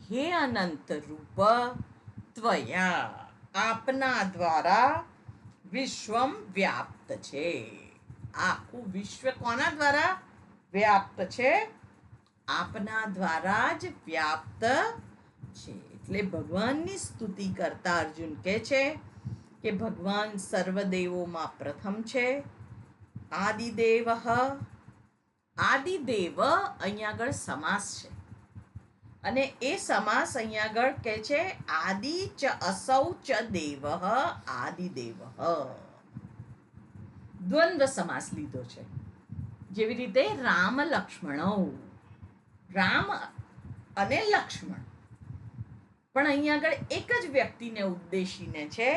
હે અનંત રૂપ ત્વયા આપના દ્વારા વિશ્વમ વ્યાપ્ત છે. આખું વિશ્વ કોના દ્વારા વ્યાપ્ત છે? આપના દ્વારા જ વ્યાપ્ત છે. એટલે ભગવાનની સ્તુતિ કરતા અર્જુન કહે છે કે ભગવાન સર્વદેવોમાં પ્રથમ છે. આદિદેવ આદિદેવ અહીંયા આગળ સમાસ છે. અને એ સમાસ અહીંયા આગળ કહે છે આદિ ચ અસૌ ચ દેવ આદિદેવ. દ્વંદ્વ સમાસ લીધો છે. જેવી રીતે રામ લક્ષ્મણો, રામ અને લક્ષ્મણ પણ અહીંયા આગળ એક જ વ્યક્તિને ઉદ્દેશીને છે.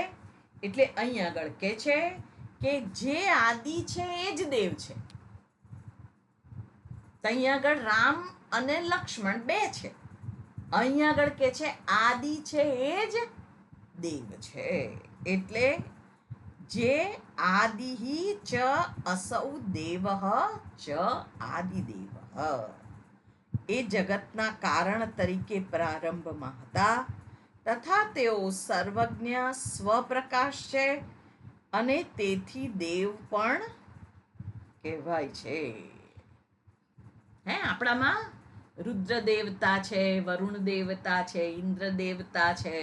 એટલે અહીંયા આગળ કહે છે કે જે આદિ છે એ જ દેવ છે. અહીંયા આગળ રામ અને લક્ષ્મણ બે છે, અહીંયા આગળ કે છે આદિ છે એ જ દેવ છે. એટલે જે આદિ ચ અસૌ દેવ ચ આદિદેવ, એ જગતના કારણ તરીકે પ્રારંભમાં હતા તથા તેઓ સર્વજ્ઞ સ્વપ્રકાશ છે અને તેથી દેવ પણ કહેવાય છે. આપણામાં રુદ્ર દેવતા છે, વરુણ દેવતા છે, ઇન્દ્ર દેવતા છે,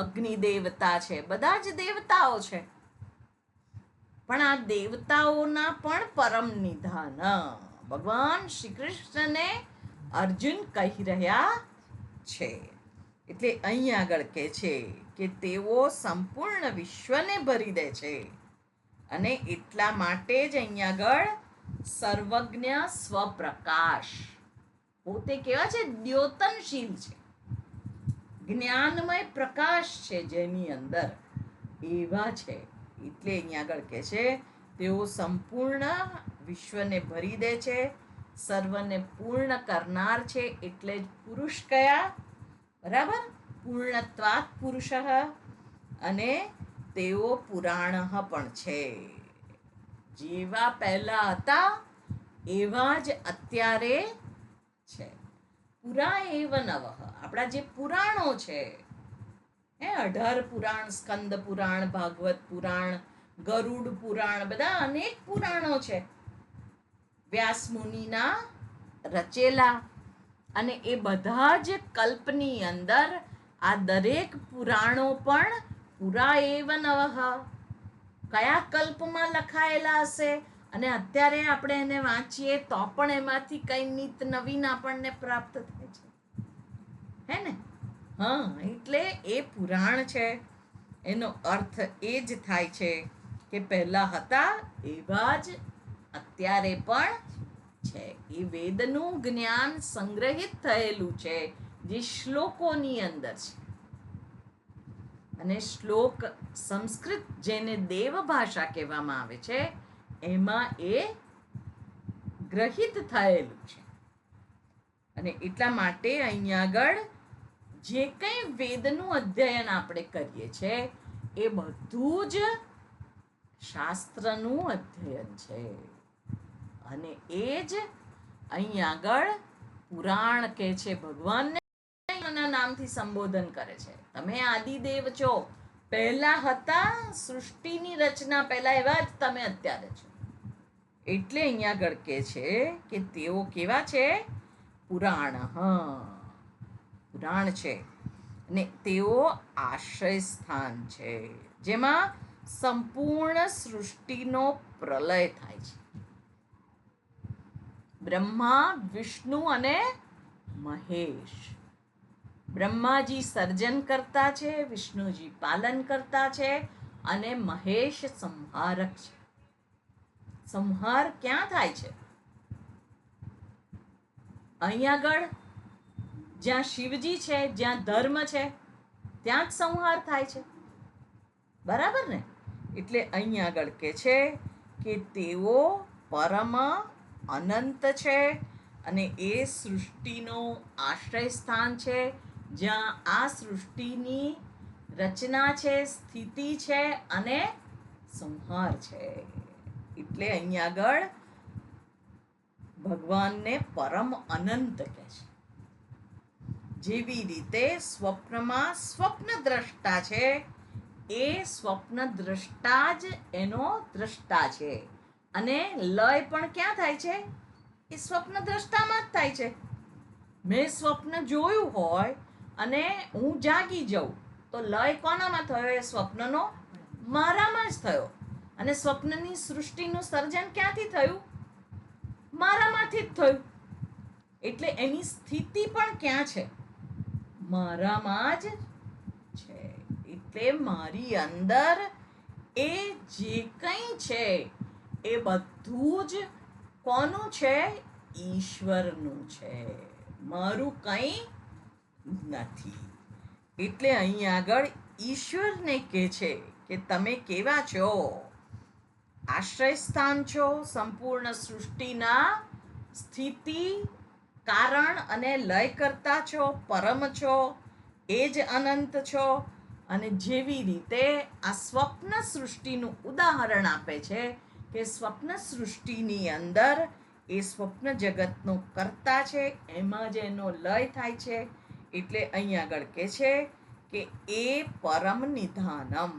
અગ્નિ દેવતા છે, બધા જ દેવતાઓ છે. પણ આ દેવતાઓના પણ પરમ નિધાન ભગવાન શ્રી કૃષ્ણને અર્જુન કહી રહ્યા છે. એટલે અહીં આગળ કહે છે કે તેઓ સંપૂર્ણ વિશ્વને ભરી દે છે અને એટલા માટે જ અહીં આગળ સર્વજ્ઞ સ્વપ્રકાશ, પોતે કેવા છે? દ્યોતનશીલ છે, જ્ઞાનમય પ્રકાશ છે જેની અંદર, એવા છે. એટલે અહીંયા આગળ કહે છે તેઓ સંપૂર્ણ વિશ્વને ભરી દે છે, સર્વને પૂર્ણ કરનાર છે. એટલે જ પુરુષ કયા? બરાબર, પૂર્ણત્વાત પુરુષ. અને તેઓ પુરાણ પણ છે, જેવા પહેલા હતા એવા જ અત્યારે છે. પુરા એવ નવ, આપણા જે પુરાણો છે, 18 પુરાણ, સ્કંદ પુરાણ, ભાગવત પુરાણ, ગરુડ પુરાણ, બધા અનેક પુરાણો છે વ્યાસ મુનિના રચેલા. અને એ બધા જ કલ્પની અંદર આ દરેક પુરાણો પણ પુરા એવ નવઃ, કયા કલ્પમાં લખાયેલા હશે અને અત્યારે આપણે એને વાંચીએ તો પણ એમાંથી કઈ નિત નવીન આપણને પ્રાપ્ત થાય છે, હે ને? એટલે એ પુરાણ છે. એનો અર્થ એ જ થાય છે કે પહેલા હતા એવા જ અત્યારે પણ છે. એ વેદનું જ્ઞાન સંગ્રહિત થયેલું છે જે શ્લોકોની અંદર છે. અને શ્લોક સંસ્કૃત, જેને દેવ ભાષા કહેવામાં આવે છે, એમાં એ ગ્રહિત થયેલું છે. અને એટલા માટે અહીંયા આગળ જે કંઈ વેદનું અધ્યયન આપણે કરીએ છીએ એ બધું જ શાસ્ત્રનું અધ્યયન છે. અને એ જ અહીં આગળ પુરાણ કહે છે. ભગવાનને નામથી સંબોધન કરે છે. તમે આદિદેવ છો, પહેલા હતા, સૃષ્ટિની રચના પહેલા એવા જ તમે અત્યારે છો. એટલે અહીંયા આગળ કહે છે કે તેઓ કેવા છે? પુરાણ, પુરાણ છે. અને તેઓ આશ્રય સ્થાન છે જેમાં સંપૂર્ણ સૃષ્ટિનો પ્રલય થાય છે. બ્રહ્મા, વિષ્ણુ અને મહેશ. બ્રહ્માજી સર્જન કરતા છે, વિષ્ણુજી પાલન કરતા છે અને મહેશ સંહારક છે. સંહાર ક્યાં થાય છે? અહીં આગળ જ્યાં શિવજી છે, જ્યાં ધર્મ છે, ત્યાં જ સંહાર થાય છે. બરાબર ને? એટલે અહીં આગળ કે છે કે તેઓ પરમ અનંત છે અને એ સૃષ્ટિનો આશ્રય સ્થાન છે, જ્યાં આ સૃષ્ટિની રચના છે, સ્થિતિ છે અને સંહાર છે. એટલે અહીં આગળ ભગવાનને પરમ અનંત કહે છે. જેવી રીતે સ્વપ્નમાં સ્વપ્ન દ્રષ્ટા છે, એ સ્વપ્ન દ્રષ્ટા જ એનો દ્રષ્ટા છે. અને લય પણ ક્યાં થાય છે? એ સ્વપ્ન દ્રષ્ટામાં જ થાય છે. મેં સ્વપ્ન જોયું હોય અને હું જાગી જાઉં તો લય કોનામાં થયો? એ સ્વપ્નનો મારામાં જ થયો. અને સ્વપ્નની સૃષ્ટિનું સર્જન ક્યાંથી થયું? મારામાંથી જ થયું. એટલે એની સ્થિતિ પણ ક્યાં છે? મારામાં જ છે. એટલે મારી અંદર એ જે કંઈ છે એ બધું જ કોનું છે? ઈશ્વરનું છે. મારું કંઈ નથી. એટલે અહીં આગળ ઈશ્વરને કહે છે કે તમે કેવા છો? આશ્રય સ્થાન છો, સંપૂર્ણ સૃષ્ટિના સ્થિતિ કારણ અને લય કરતા છો, પરમ છો, એ જ અનંત છો. અને જેવી રીતે આ સ્વપ્ન સૃષ્ટિનું ઉદાહરણ આપે છે કે સ્વપ્ન સૃષ્ટિની અંદર એ સ્વપ્ન જગતનો કર્તા છે, એમાં જ એનો લય થાય છે. એટલે અહીં આગળ કહે છે કે એ પરમ નિધાનમ,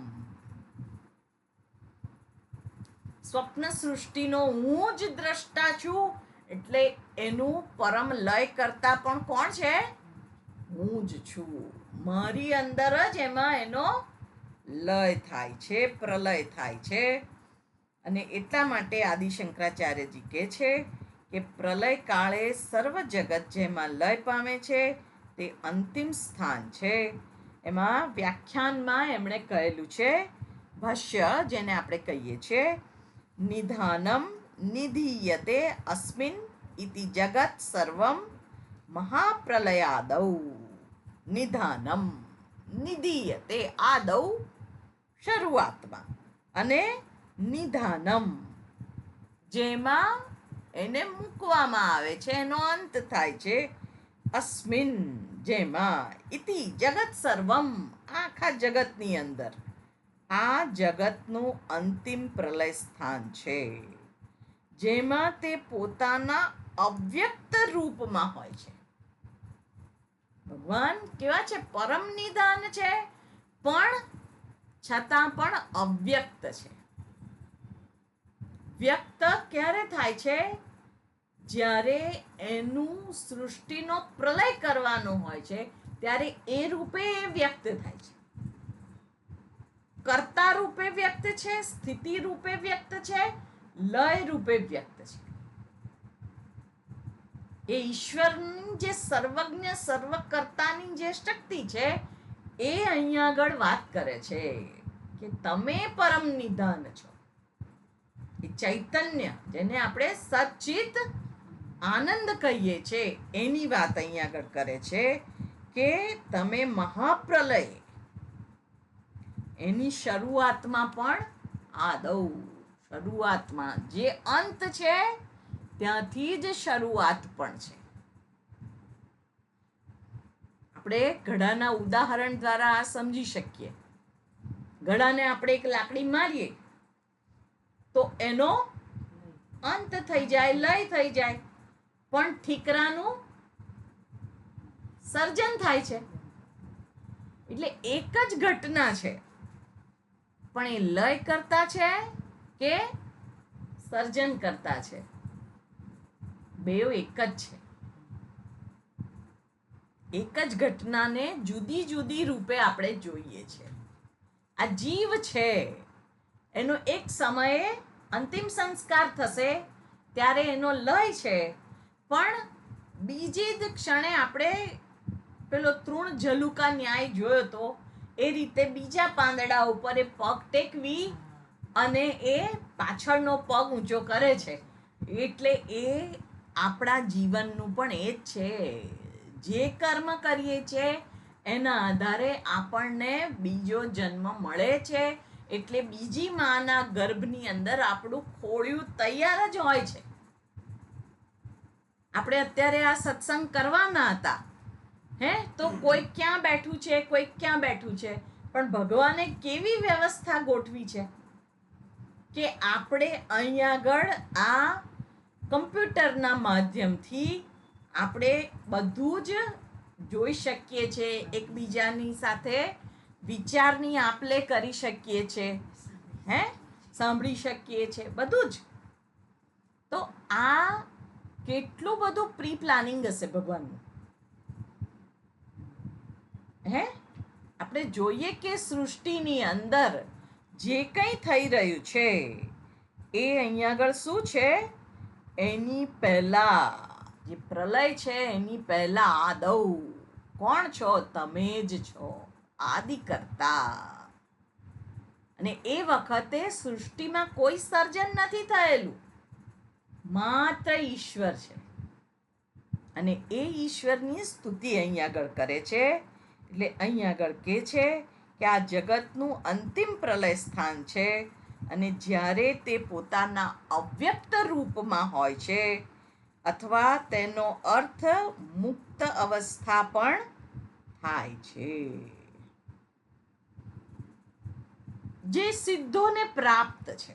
સ્વપ્ન સૃષ્ટિનો હું જ દ્રષ્ટા છું. એટલે એનું પરમ લય કરતા પણ કોણ છે? હું જ છું. મારી અંદર જ એમાં એનો લય થાય છે, પ્રલય થાય છે. અને એટલા માટે આદિ શંકરાચાર્યજી કહે છે કે પ્રલય કાળે સર્વ જગત જેમાં લય પામે છે તે અંતિમ સ્થાન છે. એમાં વ્યાખ્યાનમાં એમણે કહેલું છે, ભાષ્ય જેને આપણે કહીએ છીએ, નિધાનમ નિધીયતે અસ્મિન ઇતિ જગત સર્વમ મહાપ્રલયાદૌ. નિધાનમ નિધીયતે આદૌ શરૂઆતમાં, અને નિધાનમ જેમાં એને મૂકવામાં આવે છે, એનો અંત થાય છે, અસ્મિન જેમાં, ઇતિ જગત સર્વમ આખા જગતની અંદર, આ જગતનું અંતિમ પ્રલય સ્થાન છે, જેમાં તે પોતાના અવ્યક્ત રૂપમાં હોય છે. ભગવાન કેવા છે? પરમ નિધાન છે, પણ છતાં પણ અવ્યક્ત છે. વ્યક્ત ક્યારે થાય છે? જ્યારે એનું સૃષ્ટિનો પ્રલય કરવાનો હોય છે ત્યારે એ રૂપે એ વ્યક્ત થાય છે. કર્તા રૂપે વ્યક્ત છે, સ્થિતિ રૂપે વ્યક્ત છે, લય રૂપે વ્યક્ત છે. એ ઈશ્વરની જે સર્વજ્ઞ સર્વકર્તાની જે શક્તિ છે એ અહીંયા આગળ વાત કરે છે કે તમે પરમ નિધાન છો. એ ચૈતન્ય જેને આપણે સચ્ચિત આનંદ કહીએ છીએ એની વાત અહીંયા આગળ કરે છે કે તમે મહાપ્રલય એની શરૂઆતમાં પણ આદૌ, શરૂઆતમાં જે અંત છે ત્યાંથી જ શરૂઆત પણ છે. આપણે ઘડાના ઉદાહરણ દ્વારા આ સમજી શકીએ. ઘડાને આપણે એક લાકડી મારીએ તો એનો અંત થઈ જાય, લય થઈ જાય, પણ ઠીકરાનું સર્જન થાય છે. એટલે એક જ ઘટના છે, પણ એ લય કરતા છે કે સર્જન કરતા છે? બેઉ એક જ છે. એક જ ઘટનાને જુદી જુદી રૂપે આપણે જોઈએ છે. આ જીવ છે, એનો એક સમયે અંતિમ સંસ્કાર થશે ત્યારે એનો લય છે, પણ બીજી જ ક્ષણે આપણે પેલો તૃણ જલુકા ન્યાય જોયો તો એ રીતે બીજા પાંદડા ઉપર એ પગ ટેકવી અને એ પાછળનો પગ ઊંચો કરે છે. એટલે એ આપણા જીવનનું પણ એ જ છે. જે કર્મ કરીએ છીએ એના આધારે આપણને બીજો જન્મ મળે છે. એટલે બીજી માના ગર્ભની અંદર આપણું ખોળિયું તૈયાર જ હોય છે. આપણે અત્યારે આ સત્સંગ કરવાના હતા, તો કોઈ ક્યાં બેઠું છે, કોઈ ક્યાં બેઠું છે, પણ ભગવાને કેવી વ્યવસ્થા ગોઠવી છે કે આપણે અહીં આગળ આ કમ્પ્યુટરના માધ્યમથી આપણે બધું જ જોઈ શકીએ છીએ, એકબીજાની સાથે વિચારની આપ-લે કરી શકીએ છીએ, સાંભળી શકીએ છીએ, બધું જ. તો આ કેટલું બધું પ્રી પ્લાનિંગ હશે ભગવાનનું. આપણે જોઈએ કે સૃષ્ટિની અંદર જે કંઈ થઈ રહ્યું છે એ અહીંયા આગળ શું છે? એની પહેલા જે પ્રલય છે એની પહેલા આદૌ કોણ છો? તમે જ છો, આદિ કરતા. અને એ વખતે સૃષ્ટિમાં કોઈ સર્જન નથી થયેલું, માત્ર ઈશ્વર છે. અને એ ઈશ્વરની સ્તુતિ અહીં આગળ કરે છે. એટલે અહીં આગળ કહે છે કે આ જગતનું અંતિમ પ્રલય સ્થાન છે, અને જ્યારે તે પોતાના અવ્યક્ત રૂપમાં હોય છે અથવા તેનો અર્થ મુક્ત અવસ્થા પણ થાય છે. જે સિદ્ધોને પ્રાપ્ત છે,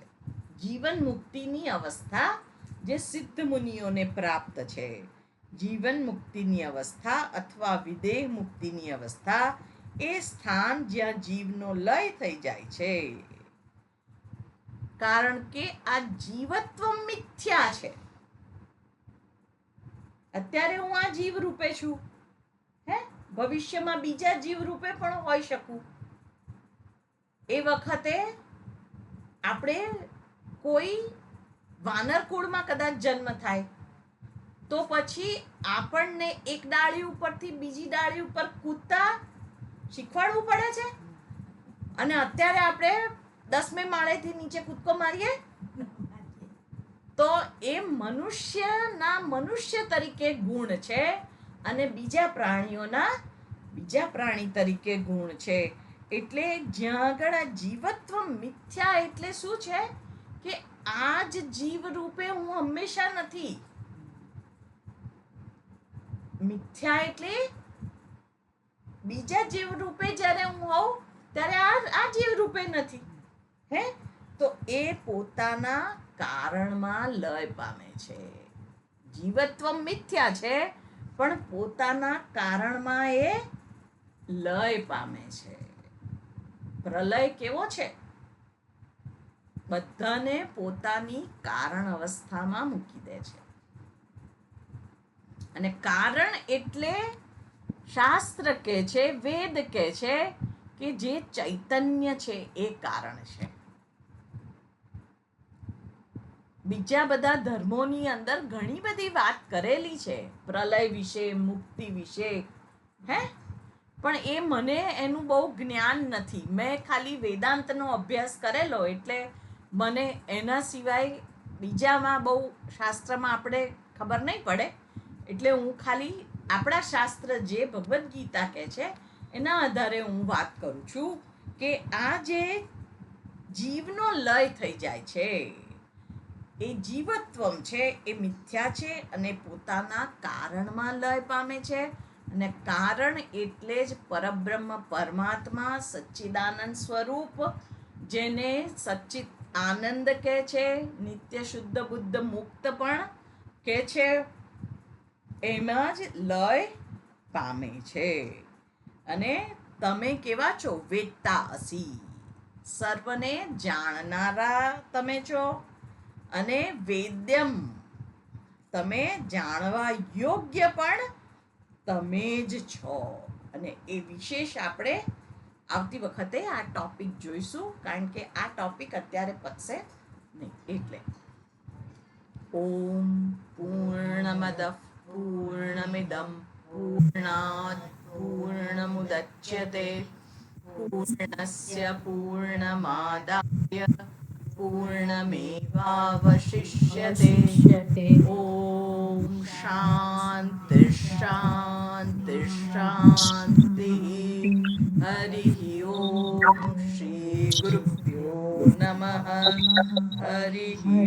જીવન મુક્તિની અવસ્થા જે સિદ્ધ મુનિઓને પ્રાપ્ત છે, જીવન મુક્તિની અવસ્થા અથવા વિદેહ મુક્તિની અવસ્થા એ સ્થાન જ્યાં જીવનો લય થઈ જાય છે. કારણ કે આ જીવત્વ મિથ્યા છે. અત્યારે હું આ જીવ રૂપે છું, હે, ભવિષ્યમાં બીજા જીવ રૂપે પણ હોઈ શકું. એ વખતે આપણે કોઈ વાનર કુળમાં કદાચ જન્મ થાય તો પછી આપણને એક ડાળી ઉપરથી બીજી ડાળી ઉપર કૂદતા શીખવાડવું પડે છે. અને અત્યારે આપણે 10મે માળેથી નીચે કૂદકો મારીએ તો એ મનુષ્યના મનુષ્ય તરીકે ગુણ છે અને બીજા પ્રાણીઓના બીજા પ્રાણી તરીકે ગુણ છે. એટલે જ્યાં આગળ આ જીવત્વ મિથ્યા એટલે શું છે કે આ જ જીવ રૂપે હું હંમેશા નથી. મિથ્યા એટલે બીજા જીવ રૂપે જ્યારે હું હોઉં ત્યારે આ જીવ રૂપે નથી. હે, તો એ પોતાના કારણમાં લય પામે છે. જીવત્વ મિથ્યા છે પણ પોતાના કારણમાં એ લય પામે છે. પ્રલય કેવો છે? બધાને પોતાની કારણ અવસ્થામાં મૂકી દે છે. અને કારણ એટલે શાસ્ત્ર કહે છે, વેદ કહે છે કે જે ચૈતન્ય છે એ કારણ છે. બીજા બધા ધર્મોની અંદર ઘણી બધી વાત કરેલી છે પ્રલય વિશે, મુક્તિ વિશે, હે, પણ એ મને એનું બહુ જ્ઞાન નથી. મેં ખાલી વેદાંતનો અભ્યાસ કરેલો એટલે મને એના સિવાય બીજામાં બહુ શાસ્ત્રમાં આપણે ખબર નહીં પડે. એટલે હું ખાલી આપણા શાસ્ત્ર જે ભગવદ્ ગીતા કહે છે એના આધારે હું વાત કરું છું કે આ જે જીવનો લય થઈ જાય છે એ જીવત્વમ છે એ મિથ્યા છે અને પોતાના કારણમાં લય પામે છે. અને કારણ એટલે જ પરબ્રહ્મ પરમાત્મા સચ્ચિદાનંદ સ્વરૂપ, જેને સચ્ચિત આનંદ કહે છે, નિત્ય શુદ્ધ બુદ્ધ મુક્ત પણ કહે છે, એમાં જ લય પામે છે. અને તમે કેવા છો? વેત્તા અસી, સર્વને જાણનારા તમે છો. અને વેદ્યમ, તમે જાણવા યોગ્ય પણ તમે જ છો. અને એ વિશેષ આપણે આવતી વખતે આ ટોપિક જોઈશું, કારણ કે આ ટોપિક અત્યારે પતશે નહીં. એટલે ઓમ પૂર્ણમદ પૂર્ણમિદમ પૂર્ણાત પૂર્ણમુદચ્યતે પૂર્ણસ્ય પૂર્ણમાદાય પૂર્ણમેવાવશિષ્યતે. ઓમ શાંતિ શાંતિ શાંતિ. હરિ ઓમ. શ્રી ગુરુભ્યો નમઃ. હરિ ઓમ.